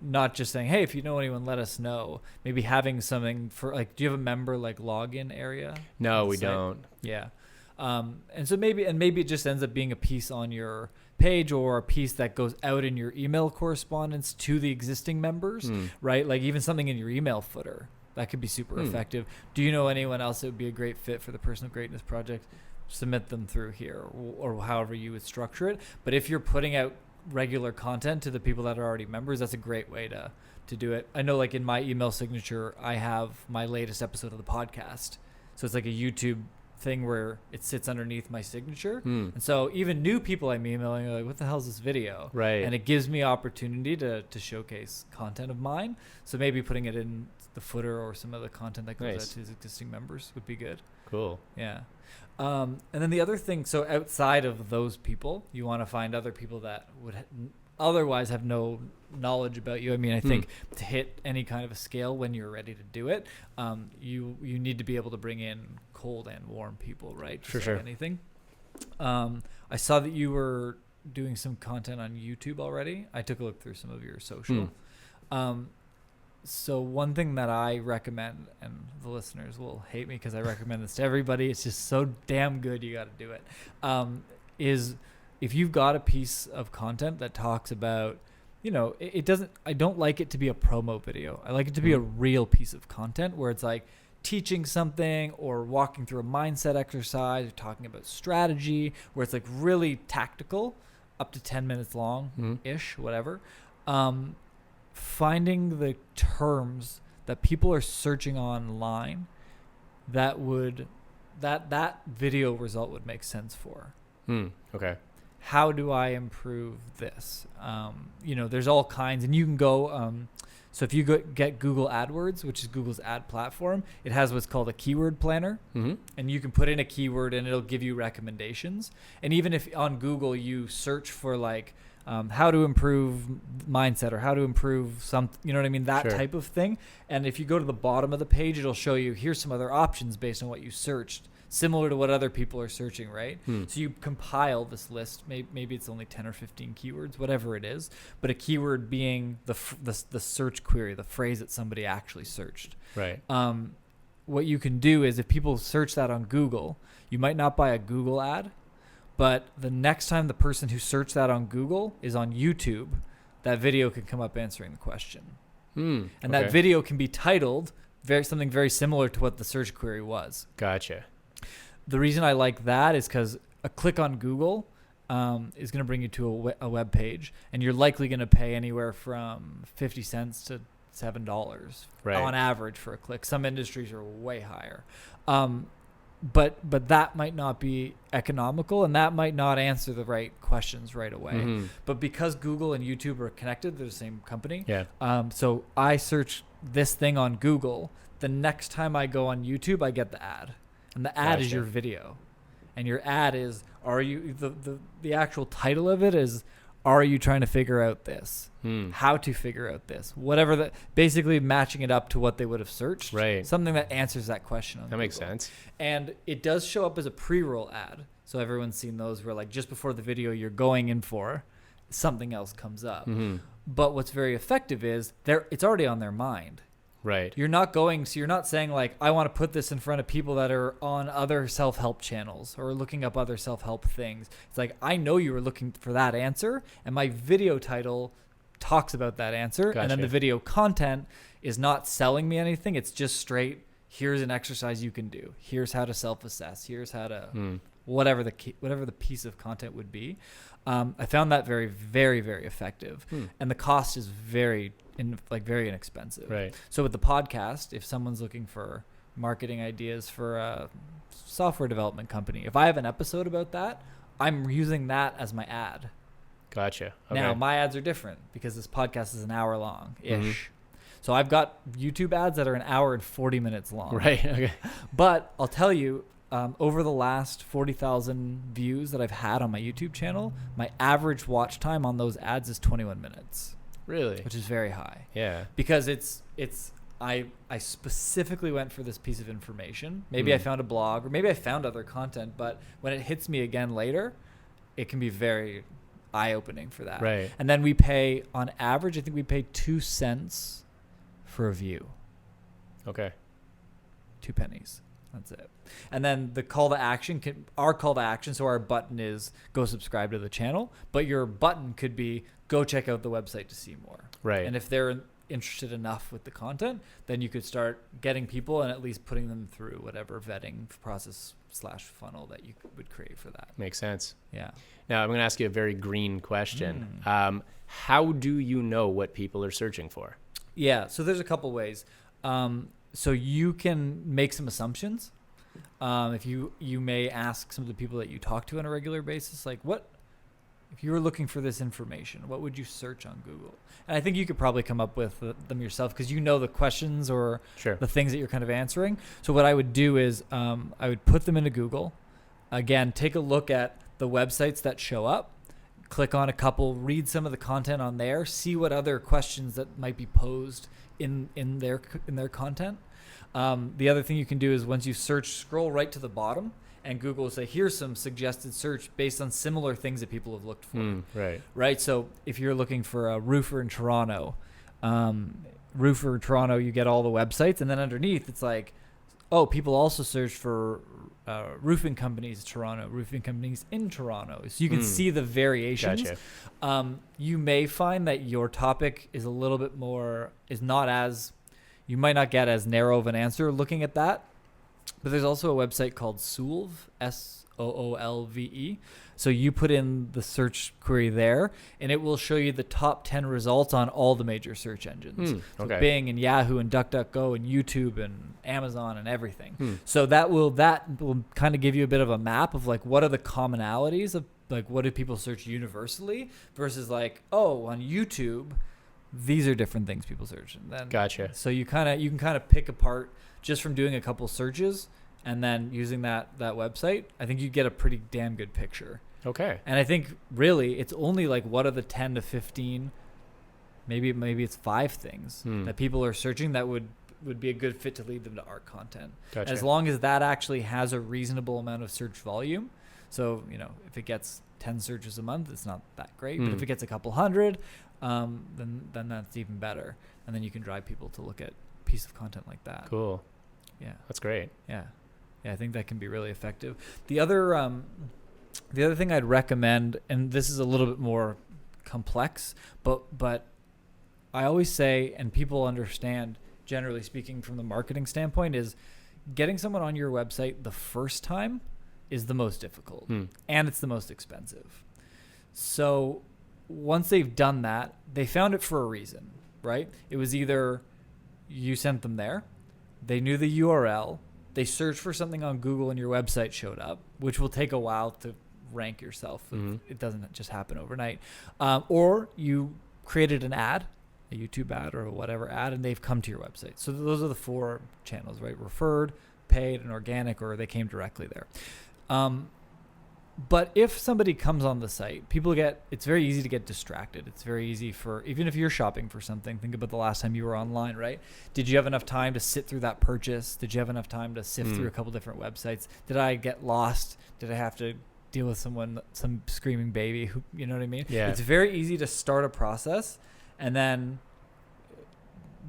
not just saying, hey, if you know anyone, let us know. Maybe having something for, like, do you have a member like login area? No, we don't. Yeah. And so maybe it just ends up being a piece on your page or a piece that goes out in your email correspondence to the existing members, right? Like even something in your email footer that could be super effective. Do you know anyone else that would be a great fit for the Personal Greatness Project? Submit them through here or however you would structure it. But if you're putting out regular content to the people that are already members, that's a great way to do it. I know, like in my email signature, I have my latest episode of the podcast. So it's like a YouTube thing where it sits underneath my signature. And so even new people I'm emailing are like, what the hell is this video? Right. And it gives me opportunity to showcase content of mine. So maybe putting it in the footer or some of the content that goes out to his existing members would be good. Cool. Yeah. And then the other thing, so outside of those people, you want to find other people that would otherwise have no knowledge about you. I mean, I think to hit any kind of a scale when you're ready to do it, you need to be able to bring in cold and warm people, right? For sure. Anything. I saw that you were doing some content on YouTube already. I took a look through some of your social. So one thing that I recommend, and the listeners will hate me because I recommend this to everybody, it's just so damn good, you got to do it, is if you've got a piece of content that talks about, I don't like it to be a promo video. I like it to be a real piece of content where it's like teaching something or walking through a mindset exercise or talking about strategy, where it's like really tactical, up to 10 minutes long-ish, whatever. Finding the terms that people are searching online that video result would make sense for. Okay. How do I improve this? There's all kinds, and you can go, so if you get Google AdWords, which is Google's ad platform, it has what's called a keyword planner, and you can put in a keyword and it'll give you recommendations. And even if on Google you search for like, how to improve mindset or how to improve something, you know what I mean? That type of thing. And if you go to the bottom of the page, it'll show you, here's some other options based on what you searched, similar to what other people are searching, right? So you compile this list. Maybe it's only 10 or 15 keywords, whatever it is. But a keyword being the search query, the phrase that somebody actually searched. Right. What you can do is if people search that on Google, you might not buy a Google ad, but the next time the person who searched that on Google is on YouTube, that video can come up answering the question. And that video can be titled something very similar to what the search query was. Gotcha. The reason I like that is because a click on Google is going to bring you to a web page, and you're likely going to pay anywhere from 50 cents to $7 on average for a click. Some industries are way higher. But that might not be economical, and that might not answer the right questions right away. But because Google and YouTube are connected, they're the same company. Yeah. So I search this thing on Google, the next time I go on YouTube, I get the ad. And the ad is your video. And your ad is, the actual title of it is, are you trying to figure out this? How to figure out this? Whatever basically matching it up to what they would have searched. Right. Something that answers that question on That Google. makes sense. And it does show up as a pre-roll ad. So everyone's seen those where like just before the video you're going in for, something else comes up. Mm-hmm. But what's very effective is it's already on their mind. Right. You're not saying like, I want to put this in front of people that are on other self-help channels or looking up other self-help things. It's like, I know you were looking for that answer, and my video title talks about that answer. Gotcha. And then the video content is not selling me anything. It's just straight, here's an exercise you can do. Here's how to self-assess. Here's how to, whatever the piece of content would be. I found that very, very, very effective. And the cost is very inexpensive. Right. So with the podcast, if someone's looking for marketing ideas for a software development company, if I have an episode about that, I'm using that as my ad. Gotcha. Okay. Now my ads are different because this podcast is an hour long ish. So I've got YouTube ads that are an hour and 40 minutes long. Right. Okay. But I'll tell you, over the last 40,000 views that I've had on my YouTube channel, my average watch time on those ads is 21 minutes. Really? Which is very high. Yeah. Because I specifically went for this piece of information. Maybe I found a blog or maybe I found other content, but when it hits me again later, it can be very eye-opening for that. Right. And then we pay, on average, I think we pay 2 cents for a view. Okay. 2 pennies. That's it. And then the call to action, our call to action, so our button is go subscribe to the channel, but your button could be go check out the website to see more. Right. And if they're interested enough with the content, then you could start getting people and at least putting them through whatever vetting process / funnel that you would create for that. Makes sense. Yeah. Now, I'm going to ask you a very green question. How do you know what people are searching for? Yeah. So there's a couple ways. So you can make some assumptions. If you may ask some of the people that you talk to on a regular basis, like if you were looking for this information, what would you search on Google? And I think you could probably come up with them yourself because you know the questions or the things that you're kind of answering. So what I would do is I would put them into Google. Again, take a look at the websites that show up. Click on a couple, read some of the content on there, see what other questions that might be posed in their content. The other thing you can do is once you search, scroll right to the bottom, and Google will say, here's some suggested search based on similar things that people have looked for. Right. So if you're looking for a roofer in Toronto, you get all the websites, and then underneath it's like, oh, people also search for roofing companies Toronto, roofing companies in Toronto. So you can see the variations. Gotcha. You may find that your topic is a little bit more, you might not get as narrow of an answer looking at that. But there's also a website called Soolve, Soolve. So you put in the search query there, and it will show you the top 10 results on all the major search engines. So Bing and Yahoo and DuckDuckGo and YouTube and Amazon and everything. So that will kind of give you a bit of a map of like what are the commonalities of like what do people search universally versus like, oh, on YouTube, these are different things people search. And then, Gotcha. So you can kind of pick apart just from doing a couple searches and then using that website. I think you get a pretty damn good picture. Okay. And I think really it's only like what are the 10 to 15, maybe it's 5 things that people are searching that would be a good fit to lead them to our content. Gotcha. As long as that actually has a reasonable amount of search volume. So, if it gets 10 searches a month, it's not that great. But if it gets a couple hundred, then that's even better. And then you can drive people to look at a piece of content like that. Cool. Yeah. That's great. Yeah. Yeah, I think that can be really effective. The other thing I'd recommend, and this is a little bit more complex, but I always say, and people understand, generally speaking, from the marketing standpoint, is getting someone on your website the first time is the most difficult, and it's the most expensive. So once they've done that, they found it for a reason, right? It was either you sent them there, they knew the URL, they searched for something on Google and your website showed up, which will take a while to rank yourself. It doesn't just happen overnight. Or you created an ad a YouTube ad or whatever ad, and they've come to your website. So those are the 4 channels, right? Referred, paid, and organic, or they came directly there. But if somebody comes on the site, it's very easy to get distracted. It's very easy even if you're shopping for something, think about the last time you were online, right? Did you have enough time to sit through that purchase? Did you have enough time to sift through a couple different websites? Did I get lost? Did I have to deal with some screaming baby who, you know what I mean? Yeah. It's very easy to start a process and then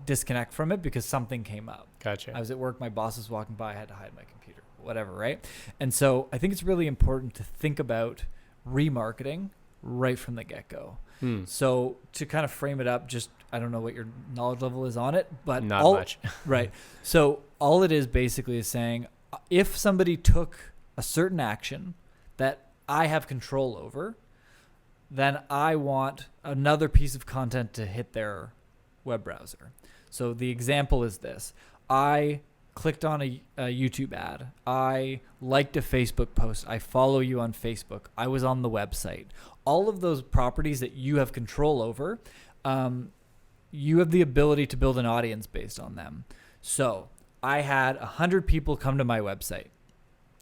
disconnect from it because something came up. Gotcha. I was at work, my boss was walking by, I had to hide my computer, whatever, right? And so I think it's really important to think about remarketing right from the get-go. So to kind of frame it up, just, I don't know what your knowledge level is on it, but not much. Right. So all it is basically is saying, if somebody took a certain action that I have control over, then I want another piece of content to hit their web browser. So the example is this. I clicked on a YouTube ad. I liked a Facebook post. I follow you on Facebook. I was on the website. All of those properties that you have control over, you have the ability to build an audience based on them. So I had 100 people come to my website.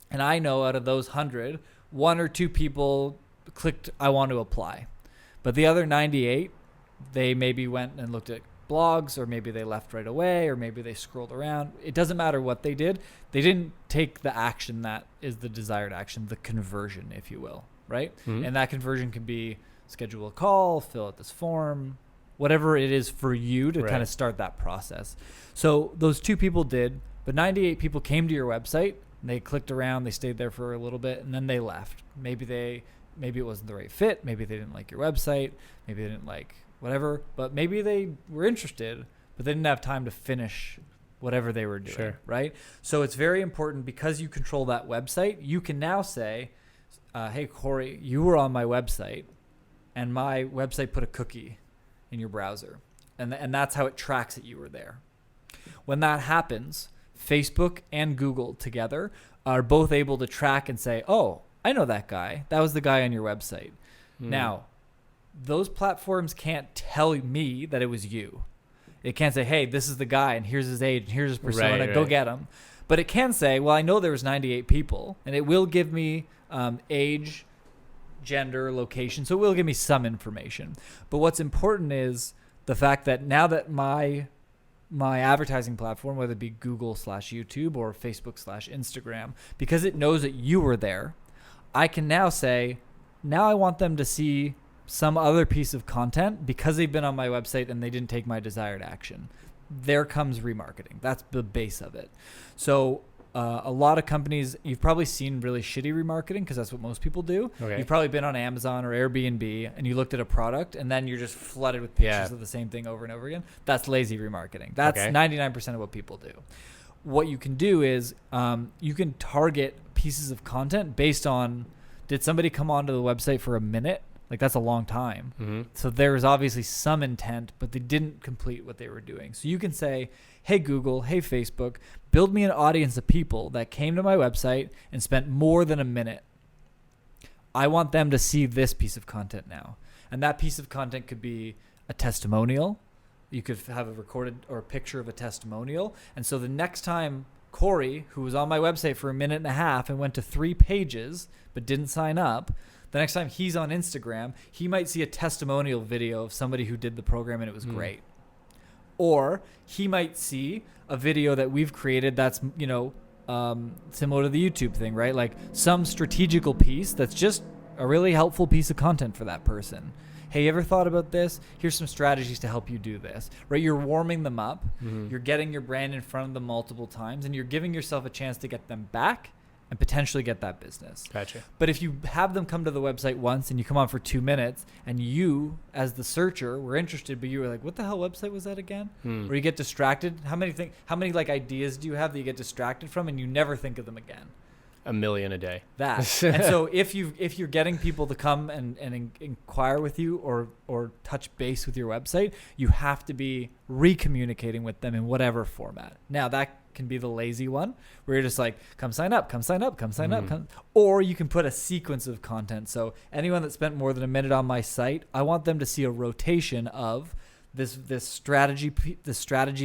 And I know out of those 100, 1 or 2 people clicked, I want to apply. But the other 98, they maybe went and looked at blogs, or maybe they left right away, or maybe they scrolled around. It doesn't matter what they did. They didn't take the action that is the desired action, the conversion, if you will, right? And that conversion can be schedule a call, fill out this form, whatever it is for you to kind of start that process. So those 2 people did, but 98 people came to your website, and they clicked around, they stayed there for a little bit, and then they left. Maybe it wasn't the right fit. Maybe they didn't like your website. Maybe they didn't like whatever, but maybe they were interested, but they didn't have time to finish whatever they were doing, right? So it's very important, because you control that website, you can now say, hey, Cory, you were on my website, and my website put a cookie in your browser, and that's how it tracks that you were there. When that happens, Facebook and Google together are both able to track and say, oh, I know that guy. That was the guy on your website. Now, those platforms can't tell me that it was you. It can't say, hey, this is the guy, and here's his age, and here's his persona, go get him. But it can say, well, I know there was 98 people, and it will give me age, gender, location. So it will give me some information. But what's important is the fact that now that my advertising platform, whether it be Google/YouTube or Facebook/Instagram, because it knows that you were there, I can now say, now I want them to see some other piece of content because they've been on my website and they didn't take my desired action. There comes remarketing. That's the base of it. So a lot of companies, you've probably seen really shitty remarketing because that's what most people do. Okay. You've probably been on Amazon or Airbnb and you looked at a product and then you're just flooded with pictures of the same thing over and over again. That's lazy remarketing. That's 99% of what people do. What you can do is you can target pieces of content based on, did somebody come onto the website for a minute? Like, that's a long time. So there's obviously some intent, but they didn't complete what they were doing. So you can say, hey, Google, hey, Facebook, build me an audience of people that came to my website and spent more than a minute. I want them to see this piece of content now. And that piece of content could be a testimonial. You could have a recorded or a picture of a testimonial. And so the next time Cory, who was on my website for a minute and a half and went to 3 pages but didn't sign up, the next time he's on Instagram, he might see a testimonial video of somebody who did the program and it was great. Or he might see a video that we've created that's, similar to the YouTube thing, right? Like some strategical piece that's just a really helpful piece of content for that person. Hey, you ever thought about this? Here's some strategies to help you do this, right? You're warming them up. You're getting your brand in front of them multiple times, and you're giving yourself a chance to get them back and potentially get that business. Gotcha. But if you have them come to the website once and you come on for 2 minutes and you, as the searcher, were interested, but you were like, what the hell website was that again? Or you get distracted. How many ideas do you have that you get distracted from and you never think of them again? A million a day. That. And so if you're getting people to come and inquire with you or touch base with your website, you have to be recommunicating with them in whatever format. Now that can be the lazy one where you're just like, come sign up, come sign up, come sign up. Or you can put a sequence of content. So anyone that spent more than a minute on my site, I want them to see a rotation of this strategy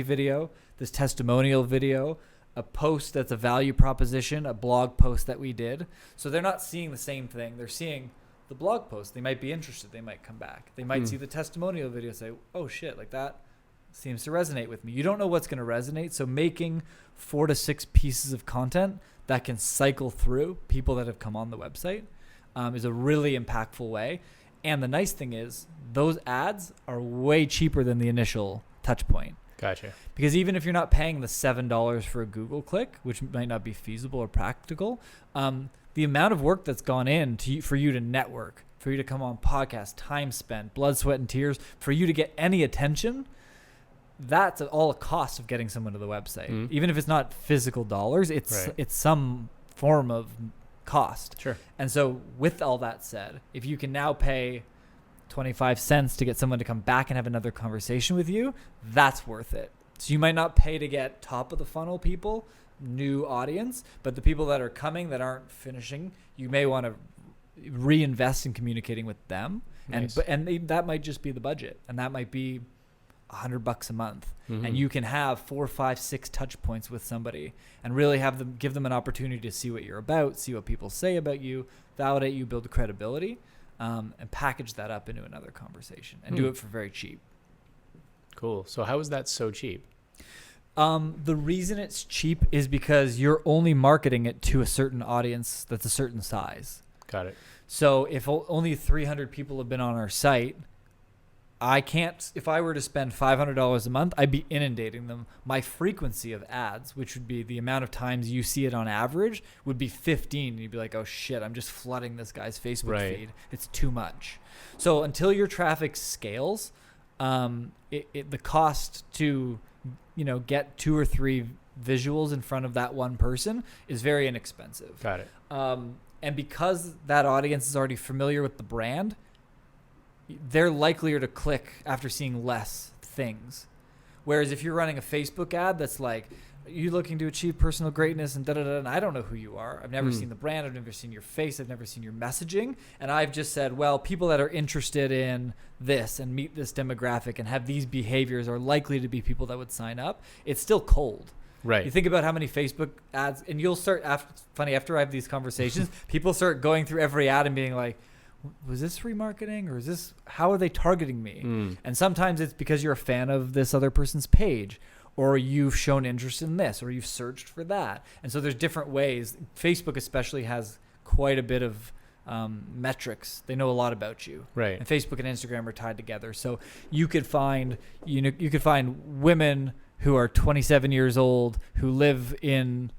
video, this testimonial video, a post that's a value proposition, a blog post that we did. So they're not seeing the same thing. They're seeing the blog post. They might be interested. They might come back. They might see the testimonial video and say, oh shit, like that seems to resonate with me. You don't know what's going to resonate. So making 4 to 6 pieces of content that can cycle through people that have come on the website is a really impactful way. And the nice thing is those ads are way cheaper than the initial touch point. Gotcha. Because even if you're not paying the $7 for a Google click, which might not be feasible or practical, the amount of work that's gone in for you to network, for you to come on podcasts, time spent, blood, sweat, and tears, for you to get any attention, that's all a cost of getting someone to the website. Even if it's not physical dollars, it's some form of cost. Sure. And so with all that said, if you can now pay 25 cents to get someone to come back and have another conversation with you, that's worth it. So you might not pay to get top of the funnel people, new audience, but the people that are coming that aren't finishing, you may want to reinvest in communicating with them. Nice. That might just be the budget, and that might be $100 a month. And you can have 4, 5, 6 touch points with somebody and really give them an opportunity to see what you're about, see what people say about you, validate you, build credibility. And package that up into another conversation and do it for very cheap. Cool. So how is that so cheap? The reason it's cheap is because you're only marketing it to a certain audience that's a certain size. Got it. So if only 300 people have been on our site, if I were to spend $500 a month, I'd be inundating them. My frequency of ads, which would be the amount of times you see it on average, would be 15. And you'd be like, oh shit, I'm just flooding this guy's Facebook feed. It's too much. So until your traffic scales, the cost to, get 2 or 3 visuals in front of that one person is very inexpensive. Got it. And because that audience is already familiar with the brand, they're likelier to click after seeing less things. Whereas if you're running a Facebook ad that's like, you looking to achieve personal greatness and da-da-da, and I don't know who you are. I've never seen the brand. I've never seen your face. I've never seen your messaging. And I've just said, well, people that are interested in this and meet this demographic and have these behaviors are likely to be people that would sign up. It's still cold. Right. You think about how many Facebook ads, and you'll start, after I have these conversations, people start going through every ad and being like, was this remarketing, or how are they targeting me? And sometimes it's because you're a fan of this other person's page, or you've shown interest in this, or you've searched for that. And so there's different ways. Facebook especially has quite a bit of metrics. They know a lot about you. Right. And Facebook and Instagram are tied together. So you could find women who are 27 years old who live in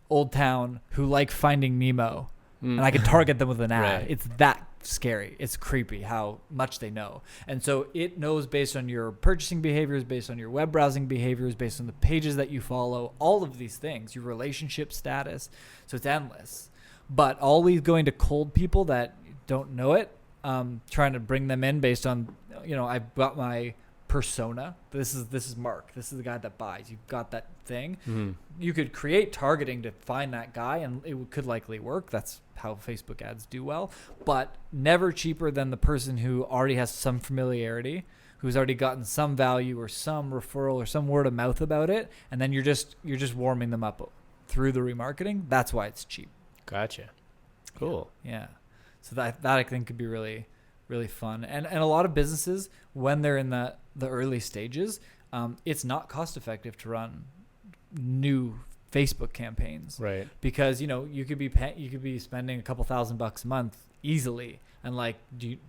Old Town who like Finding Nemo. And I could target them with an ad. Right. It's that scary. It's creepy how much they know. And so it knows based on your purchasing behaviors, based on your web browsing behaviors, based on the pages that you follow, all of these things, your relationship status. So it's endless. But always going to cold people that don't know it, trying to bring them in based on, I've got my persona. This is Mark. This is the guy that buys. You've got that thing. You could create targeting to find that guy, and it could likely work. That's how Facebook ads do well, but never cheaper than the person who already has some familiarity, who's already gotten some value or some referral or some word of mouth about it, and then you're just warming them up through the remarketing. That's why it's cheap. Gotcha. Cool. Yeah. So that I think could be really, really fun. And a lot of businesses, when they're in the early stages, it's not cost effective to run new Facebook campaigns. Right. Because, you could be spending a couple $1,000 a month easily. And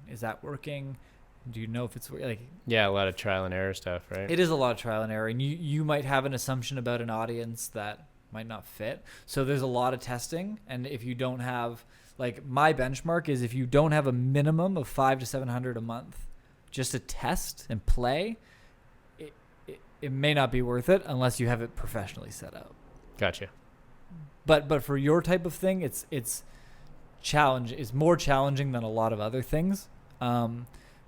is that working? Do you know if it's like? Yeah, a lot of trial and error stuff, right? It is a lot of trial and error. And you might have an assumption about an audience that might not fit. So there's a lot of testing. And if you don't have, my benchmark is if you don't have a minimum of $500 to $700 a month, just to test and play, it may not be worth it unless you have it professionally set up. Gotcha. But for your type of thing, it's more challenging than a lot of other things,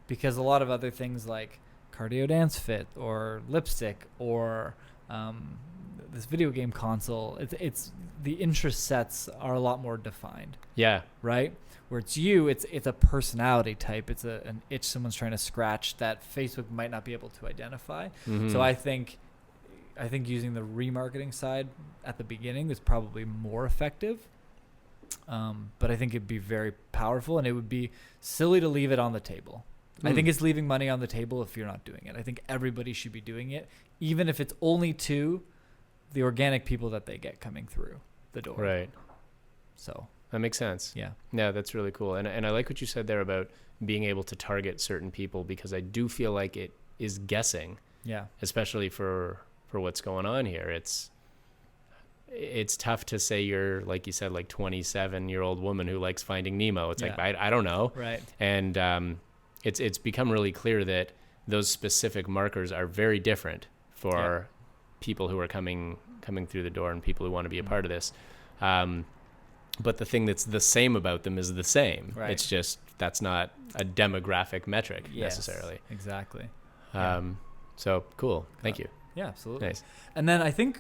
because a lot of other things like cardio dance fit or lipstick or this video game console, it's the interest sets are a lot more defined. Yeah. Right? Where it's a personality type. It's an itch someone's trying to scratch that Facebook might not be able to identify. Mm-hmm. So I think using the remarketing side at the beginning is probably more effective. But I think it'd be very powerful, and it would be silly to leave it on the table. I think it's leaving money on the table if you're not doing it. I think everybody should be doing it, even if it's only to the organic people that they get coming through the door. Right. So that makes sense. Yeah. Yeah, that's really cool. And I like what you said there about being able to target certain people, because I do feel like it is guessing. Yeah. Especially for what's going on here. It's tough to say you're, like you said, like 27-year-old woman who likes Finding Nemo. It's like, I don't know. Right. And it's become really clear that those specific markers are very different for people who are coming through the door and people who want to be a part of this. But the thing that's the same about them is the same. Right. It's just that's not a demographic metric necessarily. Exactly. So cool. Thank you. Yeah, absolutely. Nice. And then I think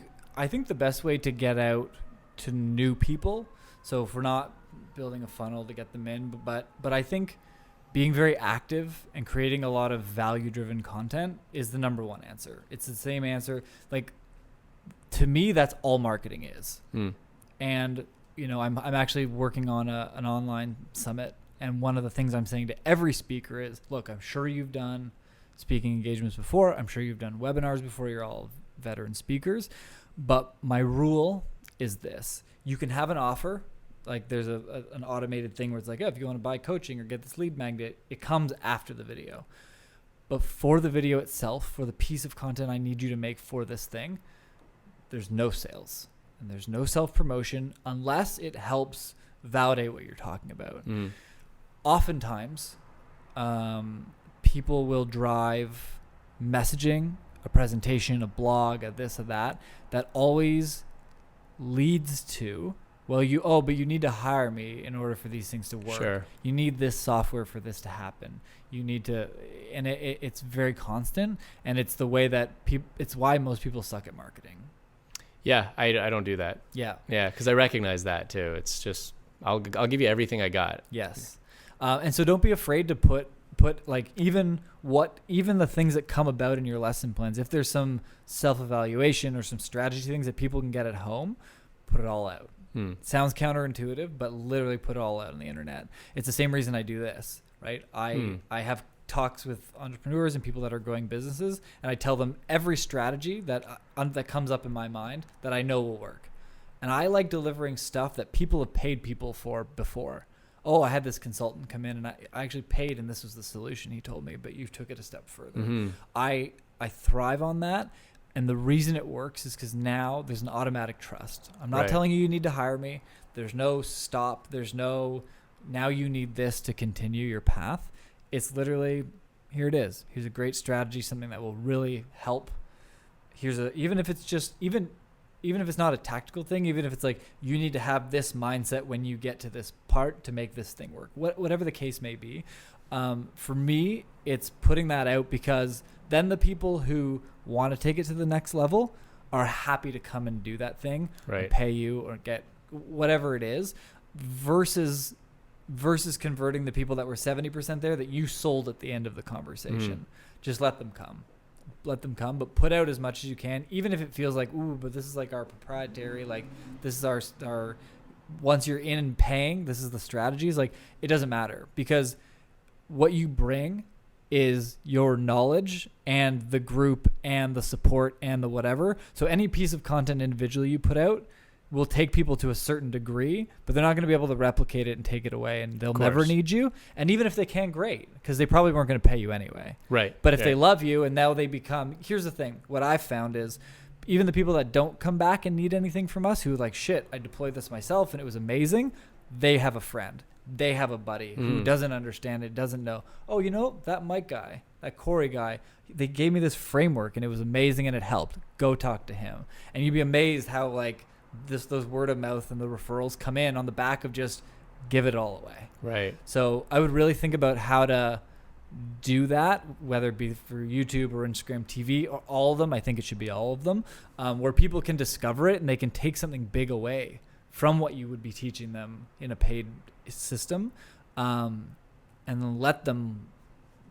the best way to get out to new people, so if we're not building a funnel to get them in, but I think being very active and creating a lot of value-driven content is the number one answer. It's the same answer. Like, to me, that's all marketing is. And, you know, I'm actually working on an online summit, and one of the things I'm saying to every speaker is, look, I'm sure you've done speaking engagements before. I'm sure you've done webinars before. You're all veteran speakers. But my rule is this. You can have an offer. Like, there's an automated thing where it's like, oh, if you want to buy coaching or get this lead magnet, it comes after the video. But for the video itself, for the piece of content I need you to make for this thing, there's no sales and there's no self-promotion unless it helps validate what you're talking about. Oftentimes, people will drive messaging, a presentation, a blog, a this, a that always leads to, well, but you need to hire me in order for these things to work. Sure. You need this software for this to happen. You need to, and it's very constant, and it's the way that it's why most people suck at marketing. Yeah, I don't do that. Yeah, because I recognize that too. It's just I'll give you everything I got. Yes, and so don't be afraid to put like even the things that come about in your lesson plans. If there's some self-evaluation or some strategy things that people can get at home, put it all out. It sounds counterintuitive, but literally put it all out on the internet. It's the same reason I do this, right? I have talks with entrepreneurs and people that are growing businesses, and I tell them every strategy that comes up in my mind that I know will work. And I like delivering stuff that people have paid people for before. Oh, I had this consultant come in and I actually paid, and this was the solution he told me, but you took it a step further. I thrive on that. And the reason it works is because now there's an automatic trust. I'm not telling you need to hire me. There's no stop. There's no, now you need this to continue your path. It's literally, here it is. Here's a great strategy, something that will really help. Even if it's not a tactical thing, even if it's like, you need to have this mindset when you get to this part to make this thing work, whatever the case may be. For me, it's putting that out, because then the people who want to take it to the next level are happy to come and do that thing, or pay you or get whatever it is, versus converting the people that were 70% there that you sold at the end of the conversation. Just let them come, but put out as much as you can, even if it feels like, ooh, but this is like our proprietary, like this is our once you're in and paying, this is the strategies. Like, it doesn't matter, because what you bring is your knowledge and the group and the support and the whatever. So any piece of content individually you put out will take people to a certain degree, but they're not going to be able to replicate it and take it away, and they'll never need you. And even if they can, great, because they probably weren't going to pay you anyway. Right. But if they love you and now they become, here's the thing, what I've found is even the people that don't come back and need anything from us, who like, shit, I deployed this myself and it was amazing, they have a friend. They have a buddy who doesn't understand it, doesn't know. Oh, you know, that Mike guy, that Cory guy, they gave me this framework and it was amazing and it helped. Go talk to him. And you'd be amazed how like those word of mouth and the referrals come in on the back of just give it all away. Right. So I would really think about how to do that, whether it be for YouTube or Instagram TV or all of them. I think it should be all of them, where people can discover it and they can take something big away from what you would be teaching them in a paid system, and then let them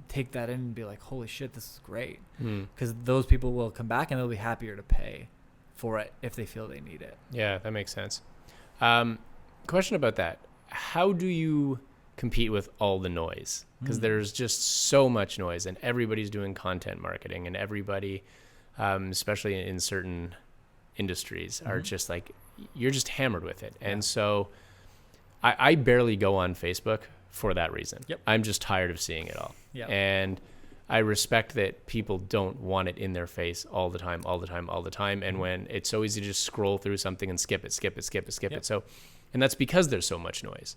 take that in and be like, holy shit, this is great. Because those people will come back and they'll be happier to pay for it if they feel they need it. Yeah, that makes sense. Question about that. How do you compete with all the noise? Because there's just so much noise and everybody's doing content marketing, and everybody, especially in certain industries, are just like, you're just hammered with it. And so I barely go on Facebook for that reason. I'm just tired of seeing it all. And I respect that people don't want it in their face all the time. And when it's so easy to just scroll through something and skip it. So, and that's because there's so much noise.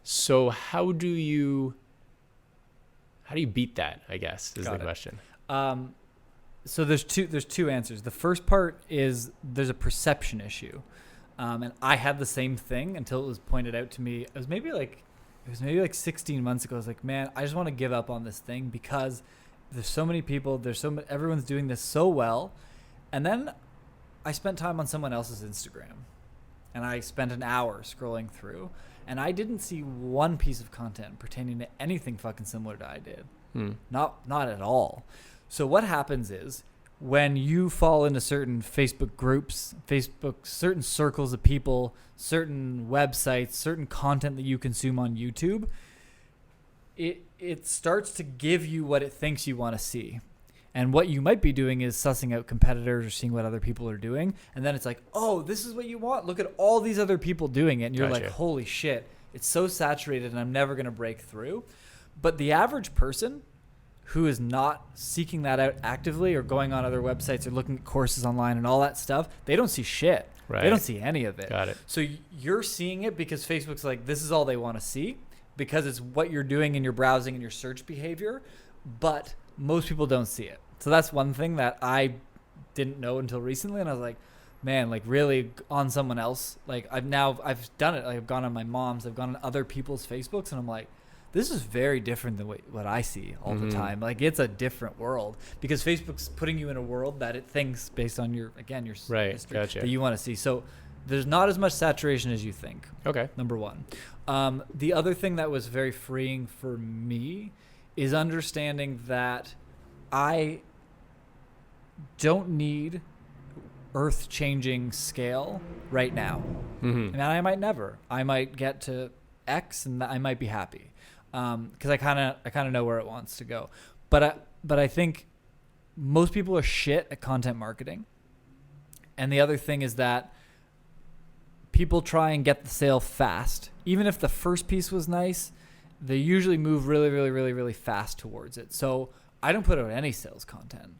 So how do you beat that, I guess, is the question. So there's two answers. The first part is there's a perception issue. And I had the same thing until it was pointed out to me. It was maybe like 16 months ago. I was like, man, I just want to give up on this thing because there's so many people, everyone's doing this so well. And then I spent time on someone else's Instagram, and I spent an hour scrolling through, and I didn't see one piece of content pertaining to anything fucking similar to I did. Not at all. So what happens is, when you fall into certain Facebook groups, certain circles of people, certain websites, certain content that you consume on YouTube, it starts to give you what it thinks you want to see. And what you might be doing is sussing out competitors or seeing what other people are doing. And then it's like, oh, this is what you want. Look at all these other people doing it. And you're like, holy shit, it's so saturated and I'm never going to break through. But the average person who is not seeking that out actively or going on other websites or looking at courses online and all that stuff, they don't see shit. Right. They don't see any of it. Got it. So you're seeing it because Facebook's like, this is all they want to see, because it's what you're doing in your browsing and your search behavior, but most people don't see it. So that's one thing that I didn't know until recently. And I was like, man, like really on someone else, like I've done it. Like I've gone on my mom's, I've gone on other people's Facebooks, and I'm like, this is very different than what I see all the time. Like it's a different world because Facebook's putting you in a world that it thinks based on your history that you want to see. So there's not as much saturation as you think. Okay. Number one. The other thing that was very freeing for me is understanding that I don't need earth-changing scale right now. And I might never. I might get to X and I might be happy. Because I kind of know where it wants to go, but I think most people are shit at content marketing, and the other thing is that people try and get the sale fast. Even if the first piece was nice, they usually move really, really, really, really fast towards it. So I don't put out any sales content.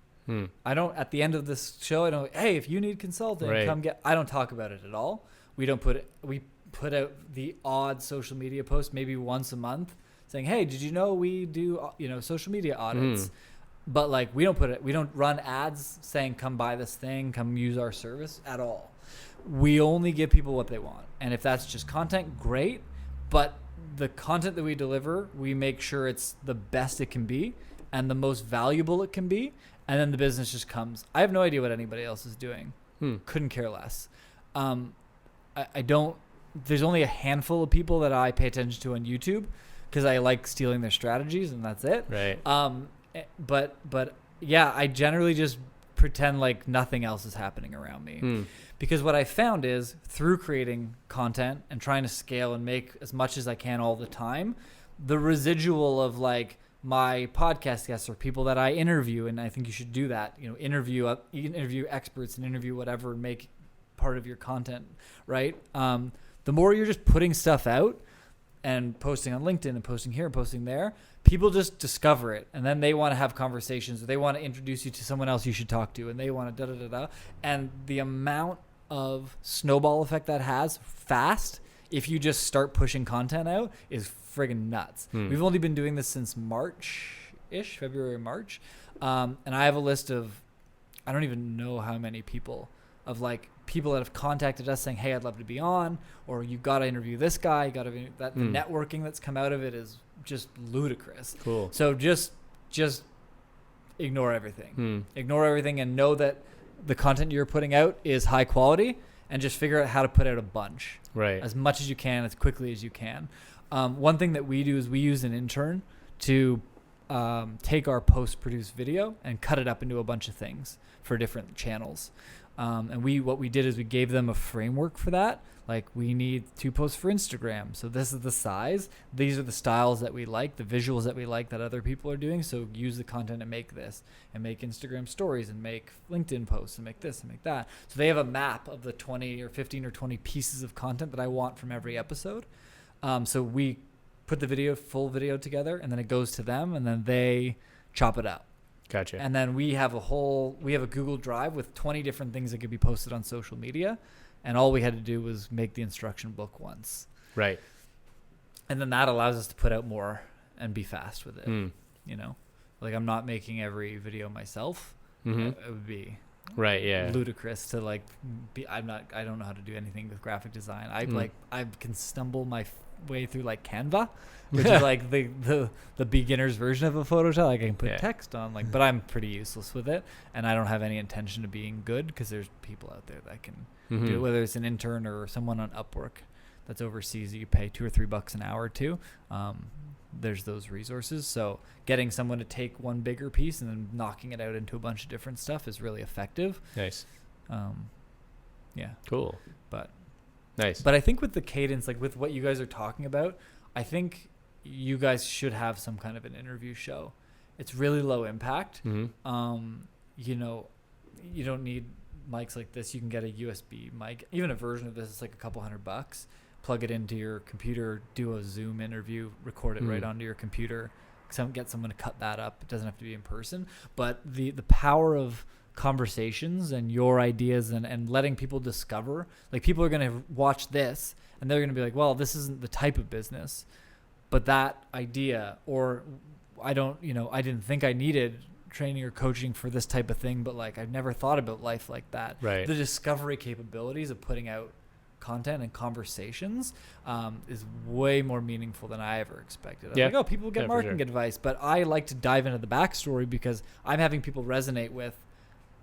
I don't. At the end of this show, I don't. Hey, if you need consulting, come get. I don't talk about it at all. We don't put it. We put out the odd social media post maybe once a month, saying, hey, did you know we do, social media audits? But like, we don't run ads saying, come buy this thing, come use our service at all. We only give people what they want. And if that's just content, great. But the content that we deliver, we make sure it's the best it can be and the most valuable it can be. And then the business just comes. I have no idea what anybody else is doing. Couldn't care less. I don't, there's only a handful of people that I pay attention to on YouTube, because I like stealing their strategies, and that's it. Right. But yeah, I generally just pretend like nothing else is happening around me. Because what I found is through creating content and trying to scale and make as much as I can all the time, the residual of like my podcast guests or people that I interview, and I think you should do that, interview experts and interview whatever and make part of your content, right? The more you're just putting stuff out and posting on LinkedIn and posting here and posting there, people just discover it, and then they want to have conversations, or they want to introduce you to someone else you should talk to, and they want to da-da-da-da. And the amount of snowball effect that has fast, if you just start pushing content out, is friggin' nuts. We've only been doing this since March-ish, February, March. And I have a list of, I don't even know how many people, of like people that have contacted us saying, hey, I'd love to be on, or you got to interview this guy, you got to that. The networking that's come out of it is just ludicrous. Cool. So just just ignore everything. Ignore everything and know that the content you're putting out is high quality, and just figure out how to put out a bunch. Right. As much as you can, as quickly as you can. One thing that we do is we use an intern to take our post-produced video and cut it up into a bunch of things for different channels. And what we did is we gave them a framework for that. Like, we need 2 posts for Instagram. So this is the size. These are the styles that we like, the visuals that we like that other people are doing. So use the content and make this, and make Instagram stories, and make LinkedIn posts, and make this and make that. So they have a map of the 20 or 15 or 20 pieces of content that I want from every episode. So we put the full video together, and then it goes to them, and then they chop it up. Gotcha. And then we have a Google Drive with 20 different things that could be posted on social media. And all we had to do was make the instruction book once. Right. And then that allows us to put out more and be fast with it. You know, like, I'm not making every video myself. It would be ludicrous to like I don't know how to do anything with graphic design. I can stumble my way through like Canva, which is like the beginner's version of a Photoshop. Like, I can put text on, like, but I'm pretty useless with it, and I don't have any intention of being good, because there's people out there that can do it, whether it's an intern or someone on Upwork that's overseas that you pay $2 or $3 an hour to. There's those resources. So getting someone to take one bigger piece and then knocking it out into a bunch of different stuff is really effective. Nice. Yeah. Cool. But nice. But I think with the cadence, like with what you guys are talking about, I think you guys should have some kind of an interview show. It's really low impact. You know, you don't need mics like this. You can get a USB mic. Even a version of this is like a couple $100. Plug it into your computer, do a Zoom interview, record it right onto your computer. Get someone to cut that up. It doesn't have to be in person. But the power of conversations and your ideas and letting people discover, like, people are going to watch this and they're going to be like, well, this isn't the type of business, but that idea, or I didn't think I needed training or coaching for this type of thing, but like, I've never thought about life like that. Right. The discovery capabilities of putting out content and conversations is way more meaningful than I ever expected. I'm like, oh, people get marketing advice, but I like to dive into the backstory, because I'm having people resonate with,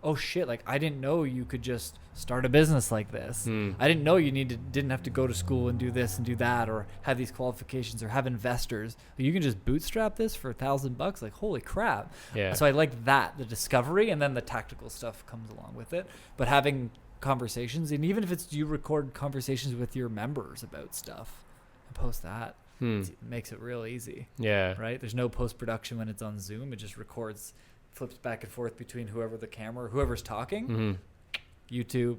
oh shit, like, I didn't know you could just start a business like this. I didn't know you didn't have to go to school and do this and do that, or have these qualifications, or have investors. You can just bootstrap this for $1,000. Like, holy crap. Yeah. So I like that, the discovery, and then the tactical stuff comes along with it. But having conversations, and even if it's you record conversations with your members about stuff and post that, it makes it real easy. Yeah. Right? There's no post-production when it's on Zoom. It just records, flips back and forth between whoever's talking, YouTube,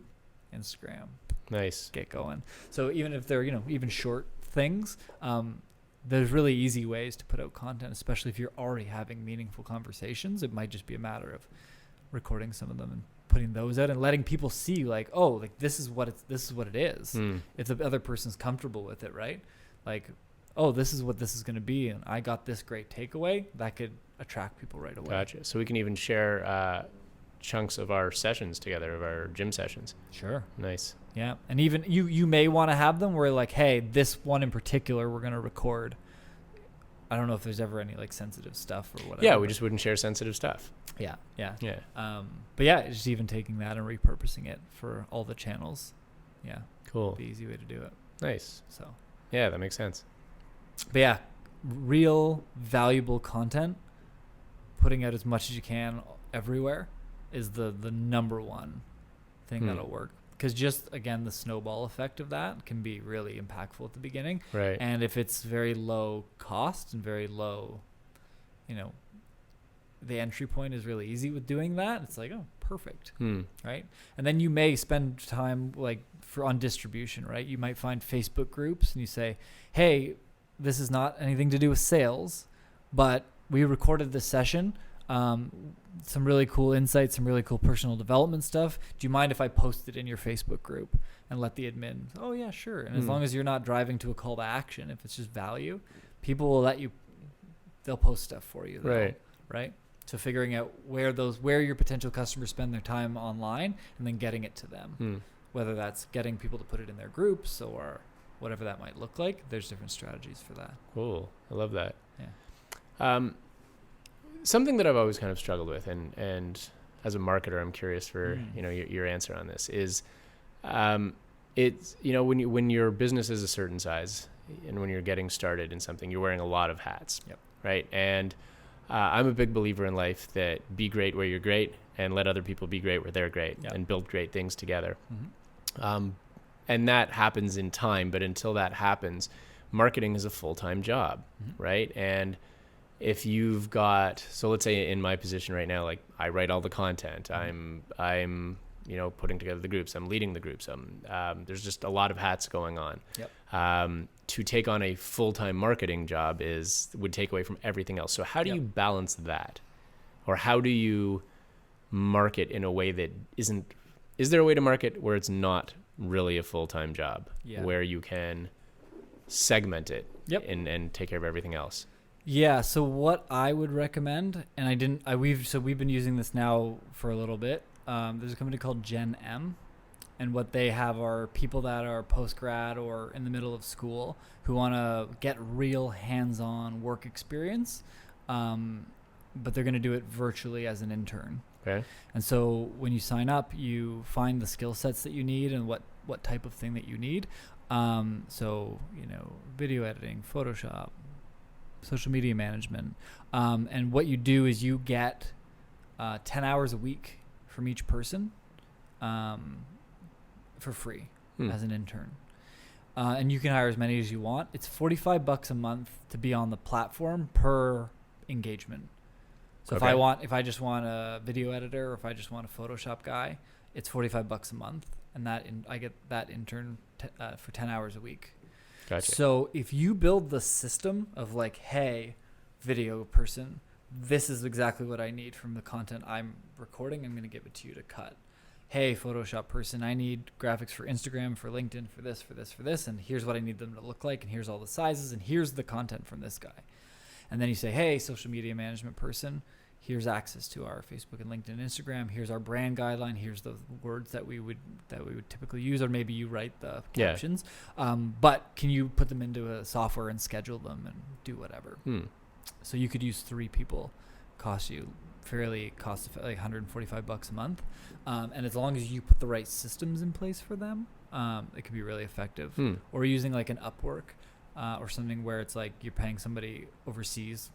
Instagram. Nice. Get going. So even if they're, even short things, there's really easy ways to put out content, especially if you're already having meaningful conversations. It might just be a matter of recording some of them and putting those out and letting people see, like, oh, like, this is what it is. If the other person's comfortable with it, right? Like, oh, this is what this is going to be, and I got this great takeaway, that could attract people right away. Gotcha. So we can even share chunks of our sessions together, of our gym sessions. Sure. Nice. Yeah. And even you may want to have them where, like, hey, this one in particular we're going to record. I don't know if there's ever any like sensitive stuff or whatever. Yeah, we just wouldn't share sensitive stuff. Yeah. But yeah, just even taking that and repurposing it for all the channels. Yeah. Cool. The easy way to do it. Nice. So. Yeah, that makes sense. But yeah, real valuable content, putting out as much as you can everywhere, is the number one thing that'll work. Because just, again, the snowball effect of that can be really impactful at the beginning. Right. And if it's very low cost and very low, the entry point is really easy with doing that. It's like, oh, perfect. Right. And then you may spend time on distribution, right? You might find Facebook groups and you say, hey, this is not anything to do with sales, but we recorded this session. Some really cool insights, some really cool personal development stuff. Do you mind if I post it in your Facebook group and let the admin? Oh yeah, sure. And as long as you're not driving to a call to action, if it's just value, people will they'll post stuff for you. Right. So figuring out where your potential customers spend their time online, and then getting it to them, whether that's getting people to put it in their groups or whatever that might look like. There's different strategies for that. Cool. I love that. Yeah. something that I've always kind of struggled with, and as a marketer, I'm curious for your answer on this is, it's when your business is a certain size and when you're getting started in something, you're wearing a lot of hats, right? And I'm a big believer in life that be great where you're great and let other people be great where they're great and build great things together. And that happens in time, but until that happens, marketing is a full-time job, right? And if you've got, so let's say in my position right now, like I write all the content, I'm putting together the groups, I'm leading the groups, there's just a lot of hats going on. To take on a full-time marketing job would take away from everything else. So how do you balance that? Or how do you market in a way that is there a way to market where it's not really a full-time job, where you can segment it and take care of everything else? Yeah. So what I would recommend, and we've been using this now for a little bit. There's a company called Gen M, and what they have are people that are post-grad or in the middle of school who want to get real hands-on work experience, but they're going to do it virtually as an intern. Okay. And so when you sign up, you find the skill sets that you need and what type of thing that you need. So, video editing, Photoshop, social media management. And what you do is you get 10 hours a week from each person for free as an intern. And you can hire as many as you want. It's $45 a month to be on the platform per engagement. So if I just want a video editor or if I just want a Photoshop guy, it's $45 a month, and I get that intern for 10 hours a week. Gotcha. So if you build the system of like, hey, video person, this is exactly what I need from the content I'm recording. I'm going to give it to you to cut. Hey, Photoshop person, I need graphics for Instagram, for LinkedIn, for this, and here's what I need them to look like, and here's all the sizes, and here's the content from this guy. And then you say, hey, social media management person, here's access to our Facebook and LinkedIn and Instagram. Here's our brand guideline. Here's the words that we would typically use, or maybe you write the captions. But can you put them into a software and schedule them and do whatever? So you could use 3 people, cost you fairly like $145 a month. And as long as you put the right systems in place for them, it could be really effective. Or using like an Upwork or something where it's like you're paying somebody overseas,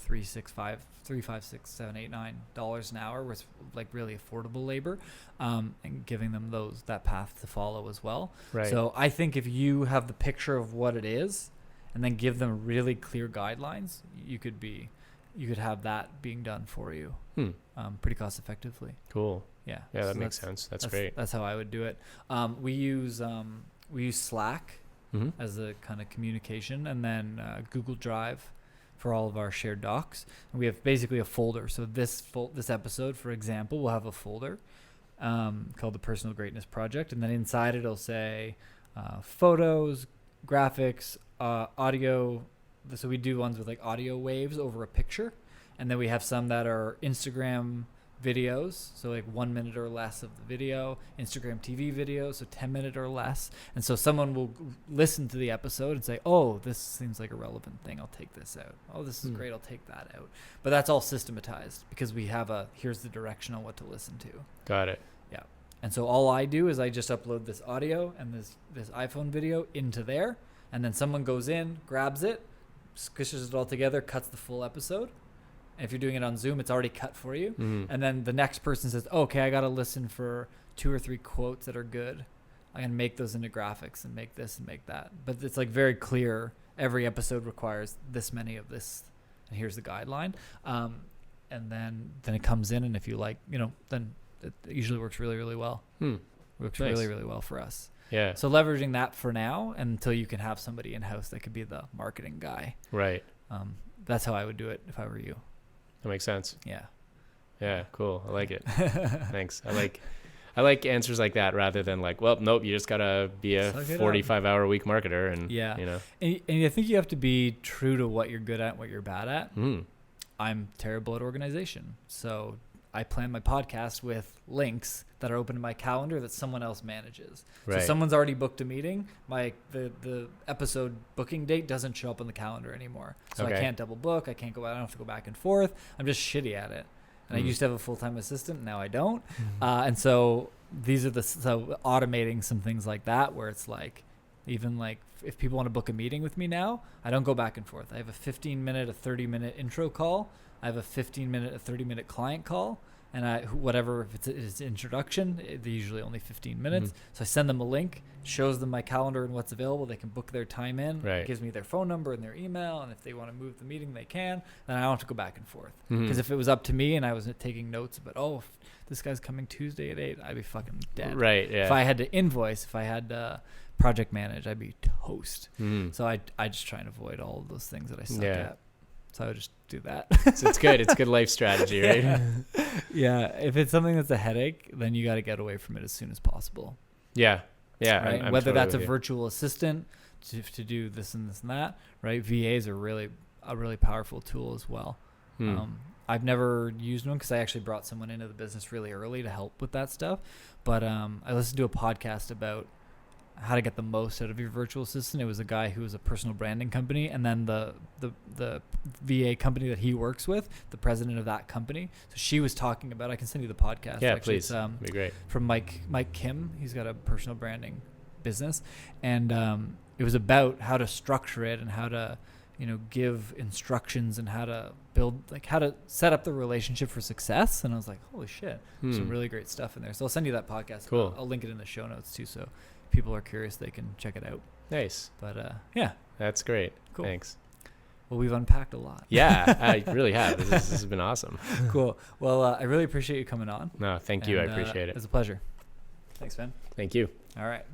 $3, $5, $6, $7, $8, $9 an hour with like really affordable labor, and giving them that path to follow as well. Right. So I think if you have the picture of what it is and then give them really clear guidelines, you could have that being done for you pretty cost effectively. Cool. Yeah. Yeah, that makes sense. That's great. That's how I would do it. We use Slack as a kind of communication, and then Google Drive for all of our shared docs. And we have basically a folder. So this episode, for example, will have a folder called the Personal Greatness Project, and then inside it'll say photos, graphics, audio. So we do ones with like audio waves over a picture, and then we have some that are Instagram videos, so like 1 minute or less of the video, Instagram TV videos, so 10 minutes or less. And so someone will listen to the episode and say, oh, this seems like a relevant thing, I'll take this out. Oh, this is great, I'll take that out. But that's all systematized because we have here's the direction on what to listen to. Got it. Yeah. And so all I do is I just upload this audio and this iPhone video into there, and then someone goes in, grabs it, squishes it all together, cuts the full episode. And if you're doing it on Zoom, it's already cut for you. And then the next person says, okay, I got to listen for 2 or 3 quotes that are good. I can make those into graphics and make this and make that. But it's like very clear. Every episode requires this many of this, and here's the guideline. And then it comes in, and if you like, then it usually works really, really well. Works nice. Really, really well for us. Yeah. So leveraging that for now until you can have somebody in-house that could be the marketing guy. Right. That's how I would do it if I were you. That makes sense. Yeah. Yeah. Cool. I like it. Thanks. I like answers like that rather than like, well, nope, you just gotta be a 45-hour a week marketer, and And I think you have to be true to what you're good at, and what you're bad at. I'm terrible at organization, so I plan my podcast with links that are open to my calendar that someone else manages. Right. So someone's already booked a meeting. The episode booking date doesn't show up on the calendar anymore. So I can't double book. I don't have to go back and forth. I'm just shitty at it. And I used to have a full-time assistant. Now I don't. And so these are automating some things like that where it's like, even like if people want to book a meeting with me now, I don't go back and forth. I have a 15-minute, a 30-minute intro call. I have a 15-minute, a 30-minute client call. And if it's introduction, they're usually only 15 minutes. So I send them a link, shows them my calendar and what's available. They can book their time in. Right. It gives me their phone number and their email. And if they want to move the meeting, they can. Then I don't have to go back and forth. Because if it was up to me and I was taking notes about, if this guy's coming Tuesday at 8, I'd be fucking dead. Right, yeah. If I had to invoice, if I had to project manage, I'd be toast. So I just try and avoid all of those things that I suck at. So I would just do that. So it's good. It's good life strategy, right? Yeah. If it's something that's a headache, then you got to get away from it as soon as possible. Yeah. Yeah. Right? I'm Whether totally that's a virtual assistant to do this and this and that, right? VAs are a really powerful tool as well. I've never used one because I actually brought someone into the business really early to help with that stuff. But I listened to a podcast about how to get the most out of your virtual assistant. It was a guy who was a personal branding company, and then the VA company that he works with, the president of that company. So she was talking about, I can send you the podcast. Yeah, actually. please. It'd be great. From Mike Kim. He's got a personal branding business, and it was about how to structure it and how to, give instructions and how to build, like how to set up the relationship for success. And I was like, holy shit, some really great stuff in there. So I'll send you that podcast. Cool. I'll link it in the show notes too, so people are curious, they can check it out. Nice. But yeah, that's great. Cool. Thanks. Well, we've unpacked a lot. Yeah, I really have. This has been awesome. Cool. Well, I really appreciate you coming on. No, thank you. I appreciate it. It was a pleasure. Thanks, man. Thank you. All right.